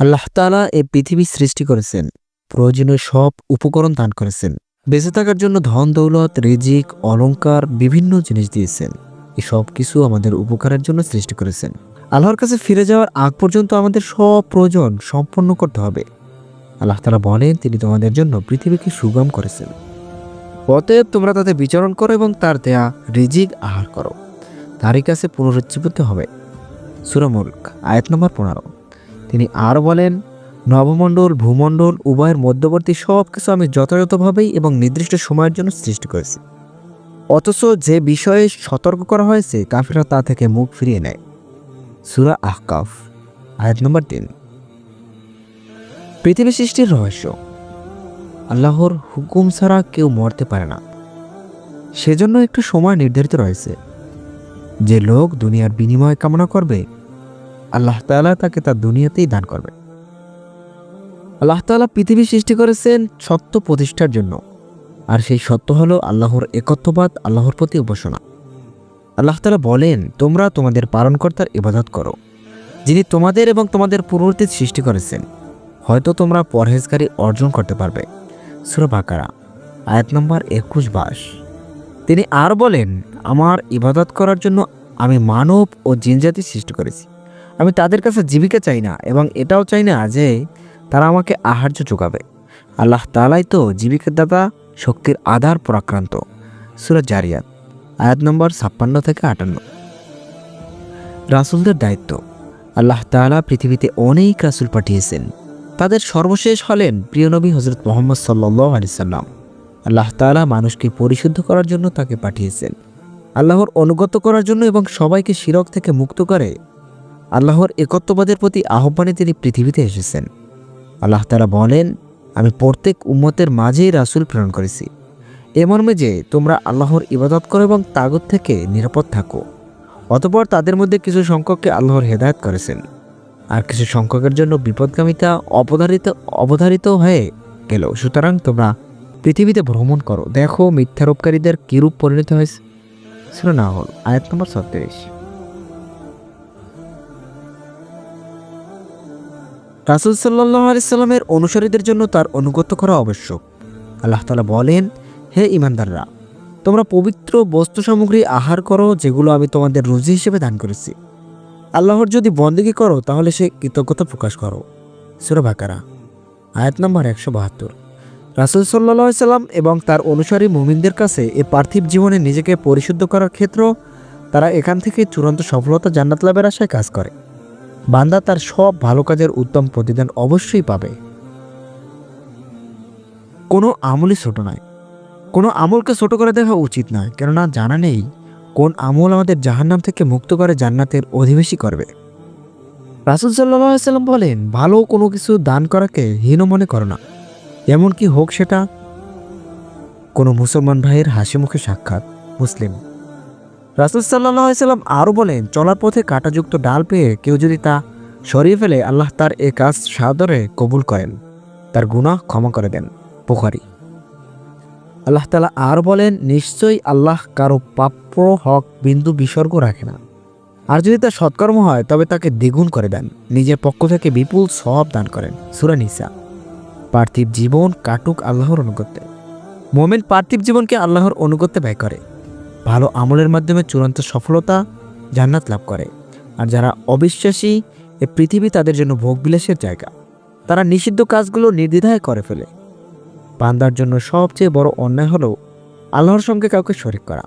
আল্লাহ তাআলা এই পৃথিবী সৃষ্টি করেছেন, প্রয়োজনীয় সব উপকরণ দান করেছেন। বেঁচে থাকার জন্য ধন দৌলত, রিজিক, অলংকার, বিভিন্ন জিনিস দিয়েছেন। এই সব কিছু আমাদের উপকারের জন্য সৃষ্টি করেছেন। আল্লাহর কাছে ফিরে যাওয়ার আগ পর্যন্ত আমাদের সব প্রয়োজন সম্পন্ন করতে হবে। আল্লাহ তাআলা বলেন, তিনি তোমাদের জন্য পৃথিবীকে সুগম করেছেন। অতএব তোমরা তাতে বিচরণ করো এবং তার দেয়া রিজিক আহার করো। তারই কাছে পুনরুজ্জীবিত হবে। সূরা মুলক আয়াত নম্বর 15। তিনি আর বলেন, নবমণ্ডল ভূমণ্ডল উভয়ের মধ্যবর্তী সব কিছু আমি যথাযথভাবেই এবং নির্দিষ্ট সময়ের জন্য সৃষ্টি করেছি। অথচ যে বিষয়ে সতর্ক করা হয়েছে কাফিররা তা থেকে মুখ ফিরিয়ে নেয়। সূরা আহকাফ আয়াত নম্বর 3। পৃথিবী সৃষ্টির রহস্য। আল্লাহর হুকুম ছাড়া কেউ মরতে পারে না। সেজন্য একটু সময় নির্ধারিত রয়েছে। যে লোক দুনিয়ার বিনিময় কামনা করবে, আল্লাহ তাআলা তাকে তার দুনিয়াতেই দান করবে। আল্লাহ তাআলা পৃথিবী সৃষ্টি করেছেন সত্য প্রতিষ্ঠার জন্য, আর সেই সত্য হলো আল্লাহর একত্ববাদ, আল্লাহর প্রতি উপাসনা। আল্লাহ তাআলা বলেন, তোমরা তোমাদের পালনকর্তার ইবাদত করো, যিনি তোমাদের এবং তোমাদের পূর্ববর্তীদের সৃষ্টি করেছেন। হয়তো তোমরা পরহেজগারি অর্জন করতে পারবে। সূরা বাকারা আয়াত নম্বর 21-22। তিনি আর বলেন, আমার ইবাদত করার জন্য আমি মানব ও জিনজাতি সৃষ্টি করেছি। আমি তাদের কাছে জীবিকা চাই না এবং এটাও চাই না যে তারা আমাকে আহার্য যোগাবে। আল্লাহ তাআলাই তো জীবিকার দাতা, শক্তির আধার পরাক্রান্ত। সূরা জারিয়াত আয়াত নম্বর 56-58। রাসূলদের দায়িত্ব। আল্লাহ তাআলা পৃথিবীতে অনেক রাসূল পাঠিয়েছেন। তাদের সর্বশেষ হলেন প্রিয় নবী হযরত মুহাম্মদ সাল্লাল্লাহু আলাইহি সাল্লাম। আল্লাহ তাআলা মানুষকে পরিশুদ্ধ করার জন্য তাকে পাঠিয়েছেন, আল্লাহর অনুগত করার জন্য এবং সবাইকে শিরক থেকে মুক্ত করে আল্লাহর একত্ববাদের প্রতি আহ্বানে তিনি পৃথিবীতে এসেছেন। আল্লাহ তাআলা বলেন, আমি প্রত্যেক উম্মতের মাঝেই রাসূল প্রেরণ করেছি, এ মর্মে যে তোমরা আল্লাহর ইবাদত করো এবং তাগুত থেকে নিরাপদ থাকো। অতঃপর তাদের মধ্যে কিছু সংখ্যককে আল্লাহর হেদায়েত করেছেন, আর কিছু সংখ্যকের জন্য বিপদগামিতা অবধারিত হয়ে গেল। সুতরাং তোমরা পৃথিবীতে ভ্রমণ করো, দেখো মিথ্যারোপকারীদের কিরূপ পরিণত হয়েছে। সূরা নাহল আয়াত নম্বর 36। রাসূল সাল্লাল্লাহু আলাইহি সাল্লামের অনুসারীদের জন্য তার অনুগত করা আবশ্যক। আল্লাহ তাআলা বলেন, হে ঈমানদাররা, তোমরা পবিত্র বস্তু সামগ্রী আহার করো, যেগুলো আমি তোমাদের রুজি হিসেবে দান করেছি। আল্লাহর যদি বন্দেগী করো তাহলে সে কৃতজ্ঞতা প্রকাশ করো। সূরা বাকারা আয়াত নম্বর 172। রাসূল সাল্লাল্লাহু আলাইহি সাল্লাম এবং তার অনুসারী মুমিনদের কাছে এ পার্থিব জীবনে নিজেকে পরিশুদ্ধ করার ক্ষেত্র, তারা এখান থেকে চূড়ান্ত সফলতা জান্নাত লাভের আশায় কাজ করে। বান্দা তার সব ভালো কাজের উত্তম প্রতিদান অবশ্যই পাবে। কোনো আমলই ছোট নয়, কোনো আমলকে ছোট করে দেখা উচিত নয়, কেননা জানা নেই কোন আমল আমাদের জাহান্নাম থেকে মুক্ত করে জান্নাতের অধিবেশী করবে। রাসূল সাল্লাল্লাহু আলাইহি সাল্লাম বলেন, ভালো কোনো কিছু দান করাকে হীন মনে করো না, এমনকি হোক সেটা কোনো মুসলমান ভাইয়ের হাসি মুখে সাক্ষাৎ। মুসলিম। রাসূল সাল্লাল্লাহু আলাইহি সাল্লাম আরও বলেন, চলার পথে কাঁটাযুক্ত ডাল পেয়ে কেউ যদি তা সরিয়ে ফেলে, আল্লাহ তার এ কাজ সাদরে কবুল করেন, তার গুনাহ ক্ষমা করে দেন। বুখারী। আল্লাহ তাআলা আর বলেন, নিশ্চয়ই আল্লাহ কারো প্রাপ্য হক বিন্দু বিসর্গ রাখে না, আর যদি তা সৎকর্ম হয় তবে তাকে দ্বিগুণ করে দেন, নিজের পক্ষ থেকে বিপুল সওয়াব দান করেন। সূরা নিসা। পার্থিব জীবন কাটুক আল্লাহর অনুগত্যে। মুমিন পার্থিব জীবনকে আল্লাহর অনুগত্যে ব্যয় করে, ভালো আমলের মাধ্যমে চূড়ান্ত সফলতা জান্নাত লাভ করে। আর যারা অবিশ্বাসী, এ পৃথিবী তাদের জন্য ভোগবিলাসের জায়গা। তারা নিষিদ্ধ কাজগুলো নির্দ্বিধায় করে ফেলে। বান্দার জন্য সবচেয়ে বড় অন্যায় হলো আল্লাহর সঙ্গে কাউকে শরীক করা,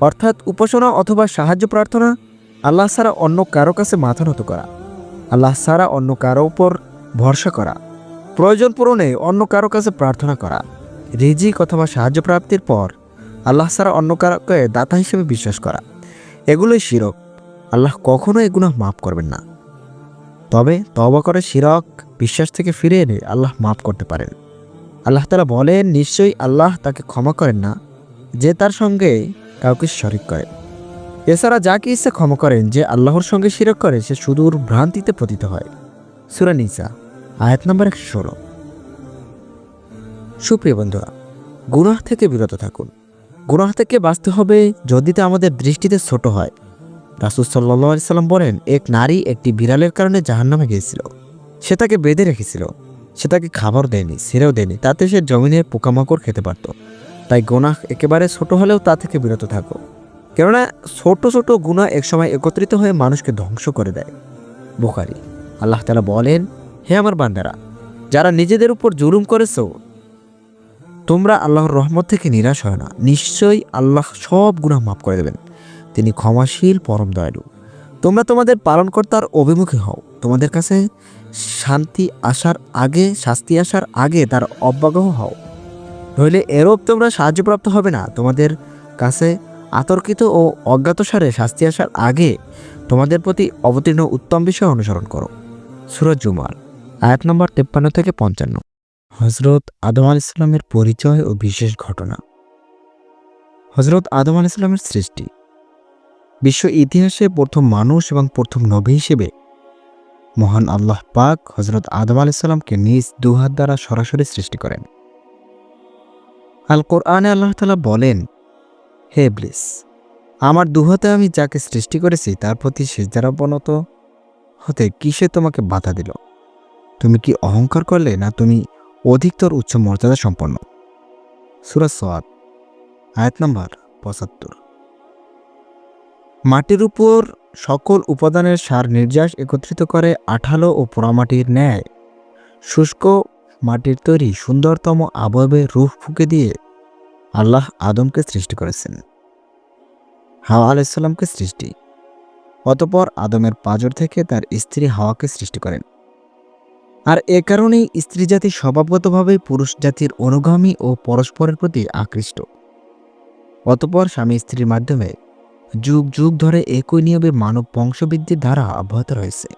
অর্থাৎ উপাসনা অথবা সাহায্য প্রার্থনা, আল্লাহ ছাড়া অন্য কারো কাছে মাথা নত করা, আল্লাহ ছাড়া অন্য কারো উপর ভরসা করা, প্রয়োজন পূরণে অন্য কারো কাছে প্রার্থনা করা, রিজিক অথবা সাহায্য প্রাপ্তির পর আল্লাহ ছাড়া অন্য কারোকে দাতা হিসেবে বিশ্বাস করা, এগুলোই শিরক। আল্লাহ কখনো এগুলো মাফ করবেন না। তবে তওবা করে শিরক বিশ্বাস থেকে ফিরে এলে আল্লাহ মাফ করতে পারেন। আল্লাহ তাআলা বলেন, নিশ্চয়ই আল্লাহ তাকে ক্ষমা করেন না যে তার সঙ্গে কাউকে শরিক করে। এছাড়া যাকে ইচ্ছা ক্ষমা করেন, যে আল্লাহর সঙ্গে শিরক করে সে সুদূর ভ্রান্তিতে পতিত হয়। সূরা নিসা আয়াত নম্বর 116। সুপ্রিয় বন্ধুরা, গুনাহ থেকে বিরত থাকুন। গুনাহ থেকে বাঁচতে হবে যদি তা আমাদের দৃষ্টিতে ছোট হয়। রাসূল সাল্লাল্লাহু আলাইহি সাল্লাম বলেন, এক নারী একটি বিড়ালের কারণে জাহান্নামে গিয়েছিল। সে তাকে বেঁধে রেখেছিল, সে তাকে খাবার দেয়নি, ছেড়েও দেয়নি, তাতে সে জমিনের পোকামাকড় খেতে পারত। তাই গুনাহ একেবারে ছোট হলেও তা থেকে বিরত থাকো, কেননা ছোট ছোট গুনাহ একসময় একত্রিত হয়ে মানুষকে ধ্বংস করে দেয়। বুখারী। আল্লাহ তাআলা বলেন, হে আমার বান্দারা, যারা নিজেদের উপর জুলুম করেছো, তোমরা আল্লাহর রহমত থেকে নিরাশ হয় না। নিশ্চয়ই আল্লাহ সব গুনাহ মাফ করে দেবেন, তিনি ক্ষমাশীল পরম দয়ালু। তোমরা তোমাদের পালনকর্তার অভিমুখী হও, তোমাদের কাছে শাস্তি আসার আগে তার অব্যাগ্য হও, নইলে এরূপ তোমরা সাহায্যপ্রাপ্ত হবে না। তোমাদের কাছে আতর্কিত ও অজ্ঞাতসারে শাস্তি আসার আগে তোমাদের প্রতি অবতীর্ণ উত্তম বিষয় অনুসরণ করো। সূরা জুমার আয়াত নম্বর 53 থেকে 55। হযরত আদম আলাইহিস সালামের পরিচয় ও বিশেষ ঘটনা। হযরত আদম আলাইহিস সালামের সৃষ্টি। বিশ্ব ইতিহাসে প্রথম মানুষ এবং প্রথম নবী হিসেবে মহান আল্লাহ পাক হযরত আদম আলাইহিস সালামকে নিজ দুহাত দ্বারা সরাসরি সৃষ্টি করেন। আল কোরআনে আল্লাহ তাআলা বলেন, হে ইবলিস, আমার দুহাতে আমি যাকে সৃষ্টি করেছি তার প্রতি সিজদার অবনত হতে কিসে তোমাকে বাধা দিল? তুমি কি অহংকার করলে, না তুমি অধিকতর উচ্চ মর্যাদা সম্পন্ন? সূরা সাদ আয়াত নম্বর 75। মাটির উপর সকল উপাদানের সার নির্যাস একত্রিত করে আঠালো ও পোড়ামাটির ন্যায় শুষ্ক মাটির তৈরি সুন্দরতম আবয়বে রূহ ফুঁকে দিয়ে আল্লাহ আদমকে সৃষ্টি করেছেন। হাওয়া আলাইহিস সালামকে সৃষ্টি। অতঃপর আদমের পাঁজর থেকে তার স্ত্রী হাওয়াকে সৃষ্টি করেন। আর এ কারণেই স্ত্রী জাতি স্বভাবগতভাবেই পুরুষ জাতির অনুগামী ও পরস্পরের প্রতি আকৃষ্ট। অতঃপর স্বামী স্ত্রীর মাধ্যমে যুগ যুগ ধরে একই নিয়মে মানব বংশবৃদ্ধির ধারা অব্যাহত রয়েছে।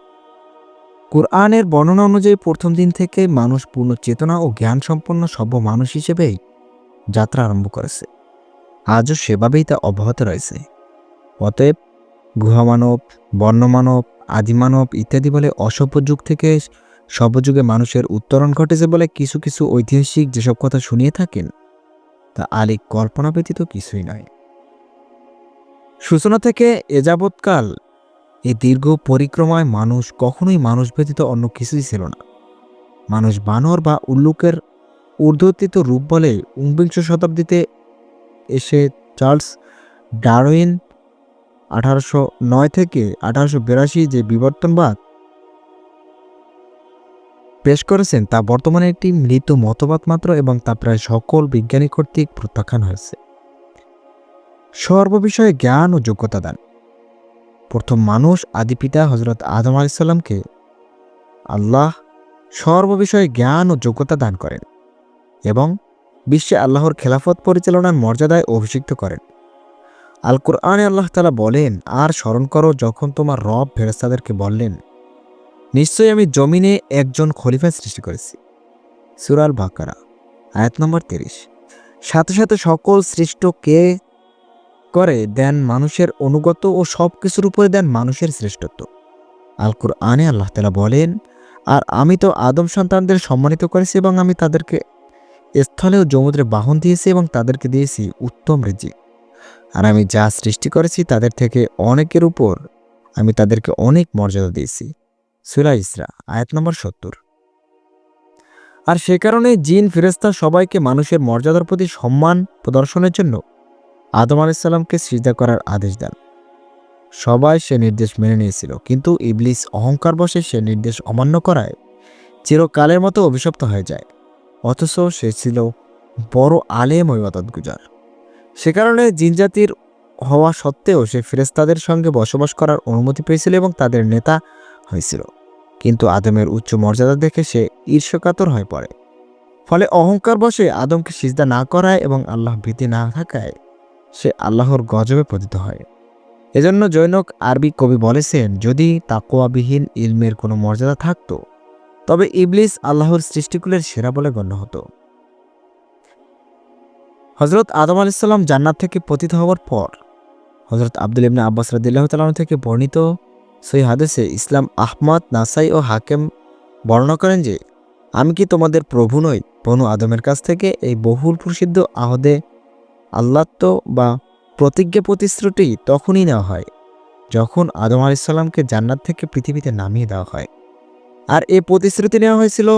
কুরআনের বর্ণনা অনুযায়ী প্রথম দিন থেকে মানুষ পূর্ণ চেতনা ও জ্ঞান সম্পন্ন সভ্য মানুষ হিসেবেই যাত্রা আরম্ভ করেছে। আজও সেভাবেই তা অব্যাহত রয়েছে। অতএব গুহামানব, বন্যমানব, আদিমানব ইত্যাদি বলে অসভ্য যুগ থেকে সভ্যযুগে মানুষের উত্তরণ ঘটেছে বলে কিছু কিছু ঐতিহাসিক যেসব কথা শুনিয়ে থাকেন, তা আলিক কল্পনা ব্যতীত কিছুই নয়। সূচনা থেকে এযাবৎকাল এই দীর্ঘ পরিক্রমায় মানুষ কখনোই মানুষ ব্যতীত অন্য কিছুই ছিল না। মানুষ বানর বা উল্লুকের ঊর্ধ্বতীত রূপ বলে ১৯বিংশ শতাব্দীতে এসে চার্লস ডারউইন ১৮০৯ থেকে ১৮৮২ যে বিবর্তনবাদ পেশ করেছেন তা বর্তমানে একটি মৃত মতবাদ মাত্র এবং তা প্রায় সকল বিজ্ঞানী কর্তৃক প্রত্যাখ্যান হয়েছে। সর্ববিষয়ে জ্ঞান ও যোগ্যতা দান। প্রথম মানুষ আদি পিতা হযরত আদম আলাইহিস সালামকে আল্লাহ সর্ববিষয়ে জ্ঞান ও যোগ্যতা দান করেন এবং বিশ্বে আল্লাহর খেলাফত পরিচালনার মর্যাদায় অভিষিক্ত করেন। আল কোরআনে আল্লাহ তাআলা বলেন, আর স্মরণ করো যখন তোমার রব ফেরেশতাদেরকে বললেন, নিশ্চয়ই আমি জমিনে একজন খলিফা সৃষ্টি করেছি। সূরা আল বাকারা আয়াত নম্বর ৩০। সাথে সাথে সকল সৃষ্ট কে করে দেন মানুষের অনুগত ও সব কিছুর উপরে দেন মানুষের শ্রেষ্ঠত্ব। আল কোরআনে আল্লাহ তাআলা বলেন, আর আমি তো আদম সন্তানদের সম্মানিত করেছি এবং আমি তাদেরকে স্থলে ও সমুদ্রে বাহন দিয়েছি এবং তাদেরকে দিয়েছি উত্তম রিজিক। আর আমি যা সৃষ্টি করেছি তাদের থেকে অনেকের উপর আমি তাদেরকে অনেক মর্যাদা দিয়েছি। সূরা ইসরা আয়াত নম্বর ৭০। আর সে কারণে জিন ফেরেশতা সবাইকে মানুষের মর্যাদার প্রতি সম্মান প্রদর্শনের জন্য আদম আলাইহিস সালামকে সিজদা করার আদেশ দেন। সবাই সে নির্দেশ মেনে নিয়েছিল, কিন্তু ইবলিস অহংকারবশে সে নির্দেশ অমান্য করায় চিরকালের মতো অভিশপ্ত হয়ে যায়। অথচ সে ছিল বড় আলেম ও ইবাদতগুজার। সে কারণে জিনজাতির হওয়া সত্ত্বেও সে ফেরেশতাদের সঙ্গে বসবাস করার অনুমতি পেয়েছিল এবং তাদের নেতা হয়েছিল। কিন্তু আদমের উচ্চ মর্যাদা দেখে সে ঈর্ষাকাতর হয়ে পড়ে। ফলে অহংকারবশে আদমকে সিজদা না করায় এবং আল্লাহ ভীতি না থাকায় সে আল্লাহর গজবে পতিত হয়। এজন্য জৈনক আরবি কবি বলেছেন, যদি তাকওয়াবিহীন ইলমের কোনো মর্যাদা থাকত তবে ইবলিস আল্লাহর সৃষ্টিকুলের সেরা বলে গণ্য হতো। হযরত আদম আলাইহিস সালাম জান্নাত থেকে পতিত হওয়ার পর হযরত আব্দুল্লাহ ইবনে আব্বাস রাদিয়াল্লাহু তাআলা আনহু থেকে বর্ণিত সহিহ হাদিসে ইসলাম আহমদ, নাসাই ও হাকিম বর্ণনা করেন যে, আমি কি তোমাদের প্রভু নই? বনু আদমের কাছ থেকে এই বহুল প্রসিদ্ধ আহদে আল্লাহত্ব বা প্রতিজ্ঞা প্রতিশ্রুতি তখনই নেওয়া হয় যখন আদম আলাইহিস সালামকে জান্নাত থেকে পৃথিবীতে নামিয়ে দেওয়া হয়। আর এই প্রতিশ্রুতি নেওয়া হয়েছিল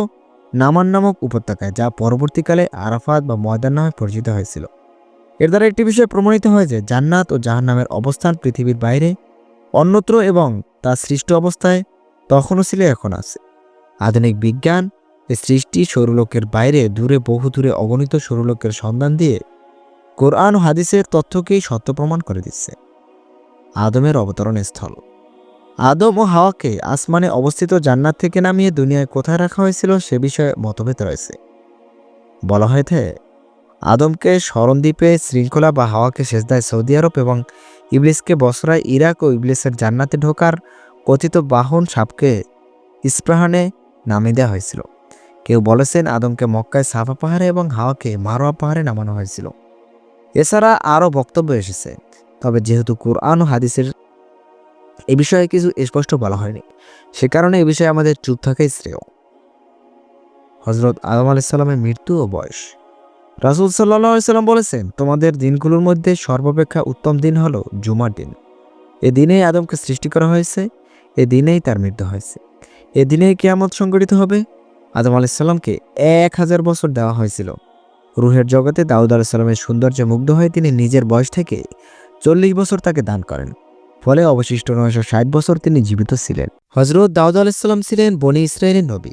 নামান নামক উপত্যকায়, যা পরবর্তীকালে আরাফাত বা ময়দান নামে পরিচিত হয়েছিল। এর দ্বারা একটি বিষয় প্রমাণিত হয় যে জান্নাত ও জাহান্নামের অবস্থান পৃথিবীর বাইরে অন্যত্র এবং তা সৃষ্ট অবস্থায় তখনও ছিল, এখন আছে। আধুনিক বিজ্ঞান এই সৃষ্টি সৌরলোকের বাইরে বহু দূরে অগণিত সৌরলোকের সন্ধান দিয়ে কোরআন ও হাদিসের তথ্যকেই সত্য প্রমাণ করে দিচ্ছে। আদমের অবতরণ স্থল। আদম ও হাওয়াকে আসমানে অবস্থিত জান্নাত থেকে নামিয়ে দুনিয়ায় কোথায় রাখা হয়েছিল সে বিষয়ে মতভেদ রয়েছে। বলা হয়েছে আদমকে স্মরণদ্বীপে শৃঙ্খলা বা হাওয়াকে সেজদায় সৌদি আরব এবং ইবলিসকে বসরায় ইরাক ও ইবলিসের জান্নাতে ঢোকার কথিত বাহন সাপকে ইস্পাহানে নামিয়ে দেওয়া হয়েছিল। কেউ বলেছেন আদমকে মক্কায় সাফা পাহাড়ে এবং হাওয়াকে মারোয়া পাহাড়ে নামানো হয়েছিল। এছাড়া আরও বক্তব্য এসেছে, তবে যেহেতু কুরআন ও হাদিসের এ বিষয়ে কিছু স্পষ্ট বলা হয়নি, সে কারণে এ বিষয়ে আমাদের চুপ থাকাই শ্রেয়। হজরত আদম আলাইহিস সালামের মৃত্যু ও বয়স। রাসূল সাল্লাল্লাহু আলাইহি সাল্লাম বলেছেন, তোমাদের দিনগুলোর মধ্যে সর্বাপেক্ষা উত্তম দিন হলো জুমার দিন। এ দিনেই আদমকে সৃষ্টি করা হয়েছে, এ দিনেই তার মৃত্যু হয়েছে, এ দিনেই কিয়ামত সংঘটিত হবে। আদম আলাইহিস সালামকে 1000 বছর দেওয়া হয়েছিল। রুহের জগতে দাউদ আলাইহিস সালামের সৌন্দর্যে মুগ্ধ হয়ে তিনি নিজের বয়স থেকে 40 বছর তাকে দান করেন। ফলে অবশিষ্ট 960 বছর তিনি জীবিত ছিলেন। হজরত দাউদ আলাইহিস সালাম ছিলেন বনি ইসরায়েলের নবী।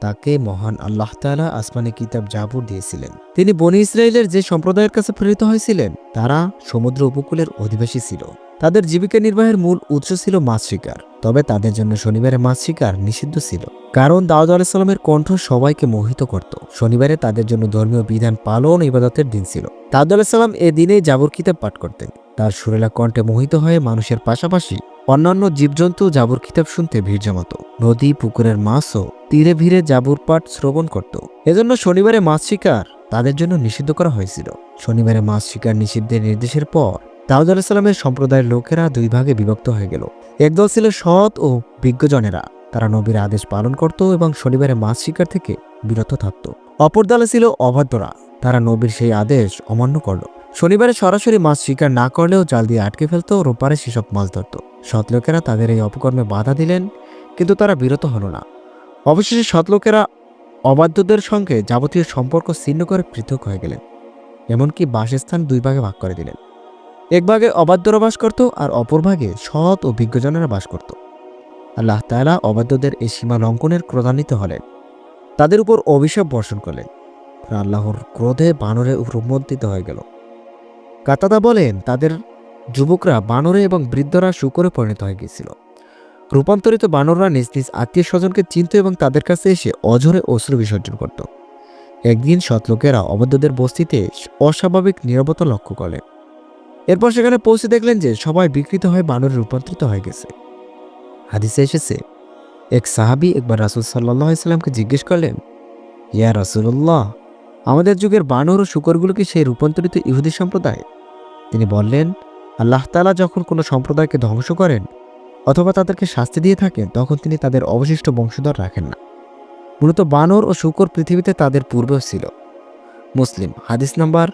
তাকে মহান আল্লাহ তাআলা আসমানি কিতাব জাবুর দিয়েছিলেন। তিনি বনি ইসরায়েলের যে সম্প্রদায়ের কাছে প্রেরিত হয়েছিলেন তারা সমুদ্র উপকূলের অধিবাসী ছিল। তাদের জীবিকা নির্বাহের মূল উৎস ছিল মাছ শিকার। তবে তাদের জন্য শনিবারে মাছ শিকার নিষিদ্ধ ছিল, কারণ দাউদ আলাইহিস সালামের কণ্ঠ সবাইকে মোহিত করত। শনিবারে তাদের জন্য ধর্মীয় বিধান পালন ইবাদতের দিন ছিল। দাউদ আলাইহিস সালাম এ দিনেই জাবুর কিতাব পাঠ করতেন। তার সুরেলা কণ্ঠে মোহিত হয়ে মানুষের পাশাপাশি অন্যান্য জীবজন্তু জাবুর কিতাব শুনতে ভিড় জমাত। নদী পুকুরের মাছও তীরে ভিড়ে জাবুর পাঠ শ্রবণ করত। এজন্য শনিবারে মাছ শিকার তাদের জন্য নিষিদ্ধ করা হয়েছিল। শনিবারে মাছ শিকার নিষিদ্ধের নির্দেশের পর দাউদ আলাইহিস সালামের সম্প্রদায়ের লোকেরা দুই ভাগে বিভক্ত হয়ে গেল। একদল ছিল সৎ ও বিজ্ঞজনেরা, তারা নবীর আদেশ পালন করত এবং শনিবারে মাছ শিকার থেকে বিরত থাকত। অপর দলে ছিল অবাধ্যরা, তারা নবীর সেই আদেশ অমান্য করল। শনিবারে সরাসরি মাছ শিকার না করলেও জাল দিয়ে আটকে ফেলত, রোববারে সেসব মাছ ধরত। সৎ লোকেরা তাদের এই অপকর্মে বাধা দিলেন, কিন্তু তারা বিরত হল না। অবশেষে সৎ লোকেরা অবাধ্যদের সঙ্গে যাবতীয় সম্পর্ক ছিন্ন করে পৃথক হয়ে গেলেন, এমনকি বাসস্থান দুই ভাগে ভাগ করে দিলেন। এক ভাগে অবাধ্যরা বাস করত আর অপর ভাগে সৎ ও বিজ্ঞজনেরা বাস করত। আল্লাহ তাআলা অবাধ্যদের এই সীমা লঙ্ঘনের ক্রোধান্বিত হলেন, তাদের উপর অভিশাপ বর্ষণ করলেন। আল্লাহর ক্রোধে বানরে রূপান্তরিত হয়ে গেল। কাতাদা বলেন, তাদের যুবকরা বানরে এবং বৃদ্ধরা শূকরে পরিণত হয়ে গিয়েছিল। রূপান্তরিত বানররা নিজ নিজ আত্মীয় স্বজনকে চিনত এবং তাদের কাছে এসে অঝরে অশ্রু বিসর্জন করত। একদিন সৎলোকেরা অবাধ্যদের বস্তিতে অস্বাভাবিক নীরবতা লক্ষ্য করলেন। এরপর সেখানে পৌঁছে দেখলেন যে সবাই বিকৃত হয়ে বানরে রূপান্তরিত হয়ে গেছে। হাদিসে এসেছে, এক সাহাবী একবার রাসূল সাল্লাল্লাহু আলাইহি সাল্লামকে জিজ্ঞেস করলেন, ইয়া রাসূলুল্লাহ, আমাদের যুগের বানর ও শূকরগুলো কি সেই রূপান্তরিত ইহুদি সম্প্রদায়? তিনি বললেন, আল্লাহ তাআলা যখন কোনো সম্প্রদায়কে ধ্বংস করেন অথবা তাদেরকে শাস্তি দিয়ে থাকেন, তখন তিনি তাদের অবশিষ্ট বংশধর রাখেন না। মূলত বানর ও শূকর পৃথিবীতে তাদের পূর্বেও ছিল। মুসলিম হাদিস নাম্বার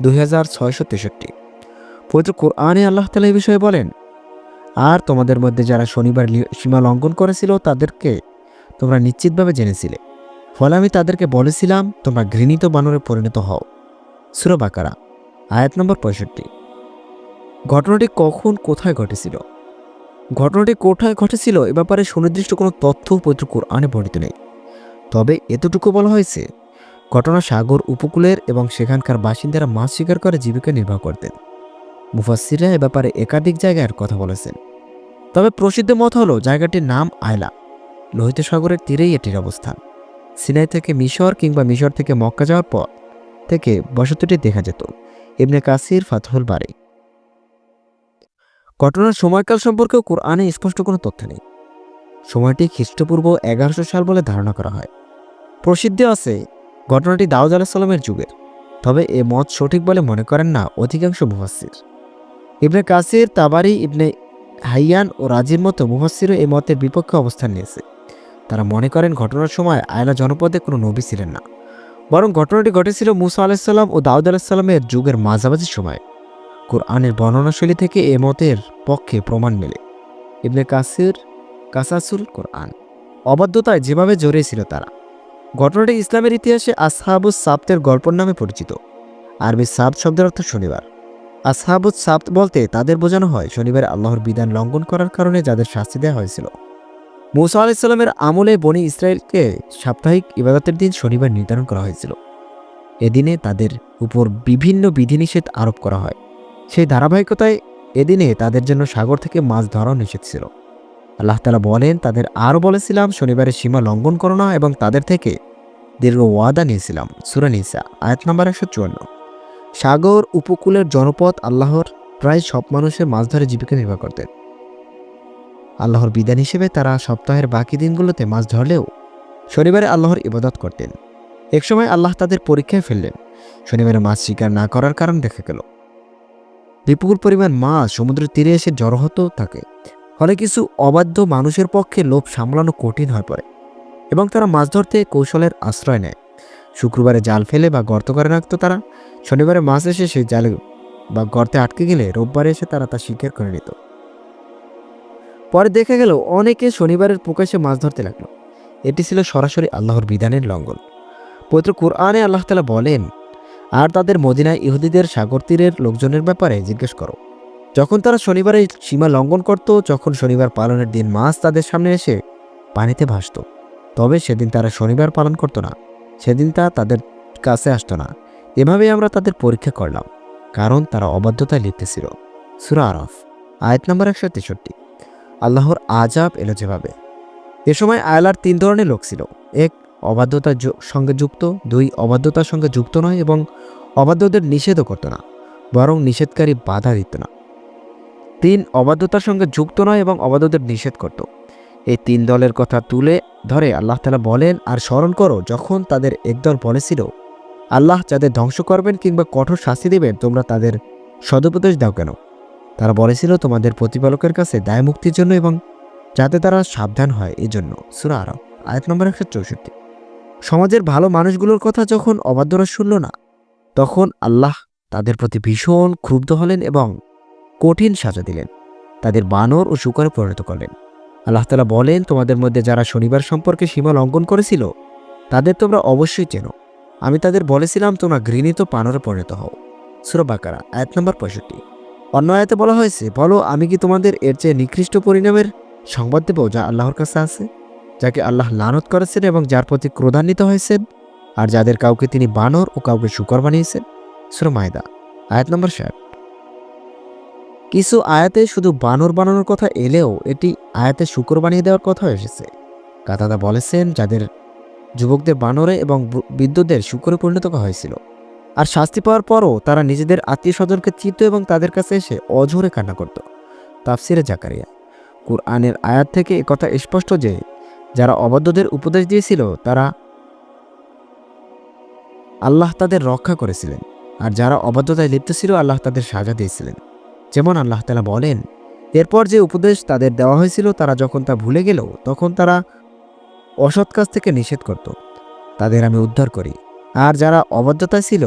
2663। পবিত্র কোরআনে আল্লাহ তাআলা এই বিষয়ে বলেন, আর তোমাদের মধ্যে যারা শনিবার সীমা লঙ্ঘন করেছিল তাদেরকে তোমরা নিশ্চিতভাবে জেনেছিলে, ফলে আমি তাদেরকে বলেছিলাম তোমরা ঘৃণিত বানরে পরিণত হও। সূরা বাকারা আয়াত নম্বর 65। ঘটনাটি কখন কোথায় ঘটেছিল? ঘটনাটি কোথায় ঘটেছিল এ ব্যাপারে সুনির্দিষ্ট কোনো তথ্য পবিত্র কোরআনে বর্ণিত নেই। তবে এতটুকু বলা হয়েছে, ঘটনা সাগর উপকূলের এবং সেখানকার বাসিন্দারা মাছ শিকার করে জীবিকা নির্বাহ করতেন। মুফাসসিররা এ ব্যাপারে একাধিক জায়গার কথা বলেছেন। তবে প্রসিদ্ধ মত হলো জায়গাটির নাম আয়লা। লোহিত সাগরের তীরেই এটির অবস্থান। সিনাই থেকে মিশর কিংবা মিশর থেকে মক্কা যাওয়ার পর থেকে বসতিটি দেখা যেত। ইবনে কাসির ফাতহুল বারী। ঘটনার সময়কাল সম্পর্কেও কোরআনে স্পষ্ট কোনো তথ্য নেই। সময়টি খ্রিস্টপূর্ব 1100 সাল বলে ধারণা করা হয়। প্রসিদ্ধি আছে ঘটনাটি দাউদ আলাইহিস সালামের যুগের, তবে এ মত সঠিক বলে মনে করেন না অধিকাংশ মুফাসসির। ইবনে কাসির, তাবারি, ইবনে হাইয়ান ও রাজির মতো মুফাসসিরও এই মতের বিপক্ষে অবস্থান নিয়েছে। তারা মনে করেন ঘটনার সময় আয়লা জনপদে কোনো নবী ছিলেন না, বরং ঘটনাটি ঘটেছিল মুসা আলাইহিস সালাম ও দাউদ আলাইহিস সালামের যুগের মাঝামাঝি সময়। কোরআনের বর্ণনাশৈলী থেকে এ মতের পক্ষে প্রমাণ মেলে। ইবনে কাসির কাসাসুল কোরআন। অবাধ্যতায় যেভাবে জড়িয়েছিল তারা। ঘটনাটি ইসলামের ইতিহাসে আসহাবুস সাবতের গল্পের নামে পরিচিত। আরবি সাবত শব্দের অর্থ শনিবার। আসহাবুস সাবত বলতে তাদের বোঝানো হয় শনিবারে আল্লাহর বিধান লঙ্ঘন করার কারণে যাদের শাস্তি দেওয়া হয়েছিল। মূসা আলাইহিসসালামের আমলে বনি ইসরায়েলকে সাপ্তাহিক ইবাদতের দিন শনিবার নির্ধারণ করা হয়েছিল। এদিনে তাদের উপর বিভিন্ন বিধিনিষেধ আরোপ করা হয়। সেই ধারাবাহিকতায় এদিনে তাদের জন্য সাগর থেকে মাছ ধরাও নিষেধ ছিল। আল্লাহ তাআলা বলেন, তাদের আরও বলেছিলাম শনিবারের সীমা লঙ্ঘন করো না এবং তাদের থেকে দীর্ঘ ওয়াদা নিয়েছিলাম। সূরা নিসা আয়াত নম্বর 154। সাগর উপকূলের জনপদ আল্লাহর প্রায় সব মানুষের মাছ ধরে জীবিকা নির্বাহ করতেন। আল্লাহর বিধান হিসেবে তারা সপ্তাহের বাকি দিনগুলোতে মাছ ধরলেও শনিবারে আল্লাহর ইবাদত করতেন। একসময় আল্লাহ তাদের পরীক্ষায় ফেললেন। শনিবারে মাছ শিকার না করার কারণ দেখা গেল বিপুল পরিমাণ মাছ সমুদ্রের তীরে এসে জড়ো হতে থাকে। ফলে কিছু অবাধ্য মানুষের পক্ষে লোভ সামলানো কঠিন হয়ে পড়ে এবং তারা মাছ ধরতে কৌশলের আশ্রয় নেয়। শুক্রবারে জাল ফেলে বা গর্ত করে রাখতো তারা। শনিবারে মাছ এসে সেই জালে বা গর্তে আটকে গেলে রোববারে এসে তারা তা শিকার করে নিত। পরে দেখা গেল অনেকে শনিবারের প্রকাশে মাছ ধরতে লাগলো। এটি ছিল সরাসরি আল্লাহর বিধানের লঙ্ঘন। পবিত্র কুরআনে আল্লাহ তাআলা বলেন, আর তাদের মদিনায় ইহুদিদের সাগর তীরের লোকজনের ব্যাপারে জিজ্ঞেস করো। যখন তারা শনিবারে সীমা লঙ্ঘন করত, যখন শনিবার পালনের দিন মাছ তাদের সামনে এসে পানিতে ভাসত, তবে সেদিন তারা শনিবার পালন করত না, সেদিন তা তাদের কাছে আসতো না। এভাবেই আমরা তাদের পরীক্ষা করলাম, কারণ তারা অবাধ্যতায় লিপ্ত ছিল। সূরা আরাফ আয়াত নম্বর 163। আল্লাহর আযাব এলো যেভাবে। এ সময় আয়ালার 3 ধরনের লোক ছিল। 1, অবাধ্যতার সঙ্গে যুক্ত। 2, অবাধ্যতার সঙ্গে যুক্ত নয় এবং অবাধ্যদের নিষেধও করত না, বরং নিষেধকারী বাধা দিত না। 3, অবাধ্যতার সঙ্গে যুক্ত নয় এবং অবাধ্যদের নিষেধ করত। এই 3 দলের কথা তুলে ধরে আল্লাহ তাআলা বলেন, আর স্মরণ করো যখন তাদের একদল বলেছিল, আল্লাহ যাদের ধ্বংস করবেন কিংবা কঠোর শাস্তি দেবেন তোমরা তাদের সদুপদেশ দাও কেন? তারা বলেছিল তোমাদের প্রতিপালকের কাছে দায় মুক্তির জন্য এবং যাতে তারা সাবধান হয় এজন্য। সূরা আরাফ আয়াত নম্বর 164। সমাজের ভালো মানুষগুলোর কথা যখন অবাধ্যরা শুনল না, তখন আল্লাহ তাদের প্রতি ভীষণ ক্ষুব্ধ হলেন এবং কঠিন সাজা দিলেন। তাদের বানর ও শূকরে পরিণত করলেন। আল্লাহ তাআলা বলেন, তোমাদের মধ্যে যারা শনিবার সম্পর্কে সীমা লঙ্ঘন করেছিল তাদের তোমরা অবশ্যই চেনো। আমি তাদের বলেছিলাম তোমরা ঘৃণিত বানরে পরিণত হও। সূরা বাকারা আয়াত নম্বর 65। অন্য আয়াতে বলা হয়েছে, বলো আমি কি তোমাদের এর চেয়ে নিকৃষ্ট পরিণামের সংবাদ দেব যা আল্লাহর কাছে আছে, যাকে আল্লাহ লানত করেছেন এবং যার প্রতি ক্রোধান্বিত হয়েছেন, আর যাদের কাউকে তিনি বানর ও কাউকে শূকর বানিয়েছেন। সূরা মায়দা আয়াত নম্বর 60। কিছু আয়াতে শুধু বানর বানানোর কথা এলেও এটি আয়াতে শূকর বানিয়ে দেওয়ার কথা এসেছে। কাতাদা বলেছেন, যাদের যুবকদের বানরে এবং বৃদ্ধদের শূকরে পরিণত করা হয়েছিল, আর শাস্তি পাওয়ার পরও তারা নিজেদের আত্মীয় স্বজনকে চিনত এবং তাদের কাছে এসে অঝোরে কান্না করত। তাফসিরে জাকারিয়া। কুরআনের আয়াত থেকে একথা স্পষ্ট যে যারা অবাধ্যদের উপদেশ দিয়েছিল তারা আল্লাহ তাদের রক্ষা করেছিলেন, আর যারা অবাধ্যতায় লিপ্ত ছিল আল্লাহ তাদের সাজা দিয়েছিলেন। যেমন আল্লাহ তাআলা বলেন, এরপর যে উপদেশ তাদের দেওয়া হয়েছিল তারা যখন তা ভুলে গেল তখন তারা অসৎ কাজ থেকে নিষেধ করত, তাদের আমি উদ্ধার করি, আর যারা অবাধ্যতায় ছিল